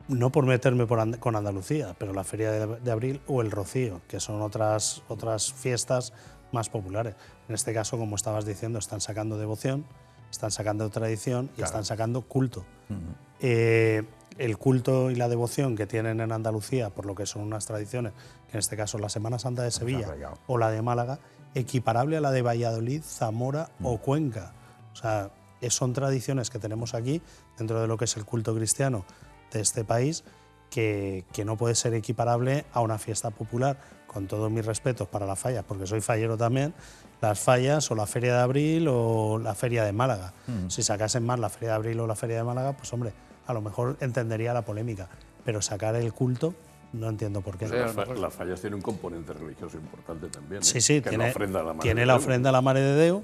no por meterme con Andalucía, pero la Feria de Abril o el Rocío, que son otras fiestas más populares. En este caso, como estabas diciendo, están sacando devoción, están sacando tradición y están sacando culto. El culto y la devoción que tienen en Andalucía, por lo que son unas tradiciones, que en este caso la Semana Santa de Sevilla o la de Málaga, equiparable a la de Valladolid, Zamora o Cuenca. O sea, son tradiciones que tenemos aquí, dentro de lo que es el culto cristiano de este país, que no puede ser equiparable a una fiesta popular, con todos mis respetos para las fallas, porque soy fallero también, las fallas o la Feria de Abril o la Feria de Málaga. Si sacasen más la Feria de Abril o la Feria de Málaga, pues hombre, a lo mejor entendería la polémica, pero sacar el culto no entiendo por qué. Las fallas tienen un componente religioso importante también. Sí, que tiene la ofrenda a la Madre tiene de la Déu. ofrenda a la Madre de Déu.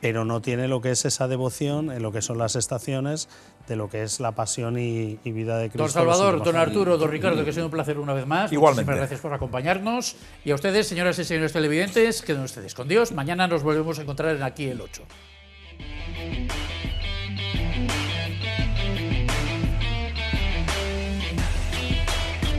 pero no tiene lo que es esa devoción en lo que son las estaciones, de lo que es la pasión y vida de Cristo. Don Salvador, don Arturo, don Ricardo, que ha sido un placer una vez más. Igualmente. Muchísimas gracias por acompañarnos. Y a ustedes, señoras y señores televidentes, queden ustedes con Dios. Mañana nos volvemos a encontrar en Aquí el 8.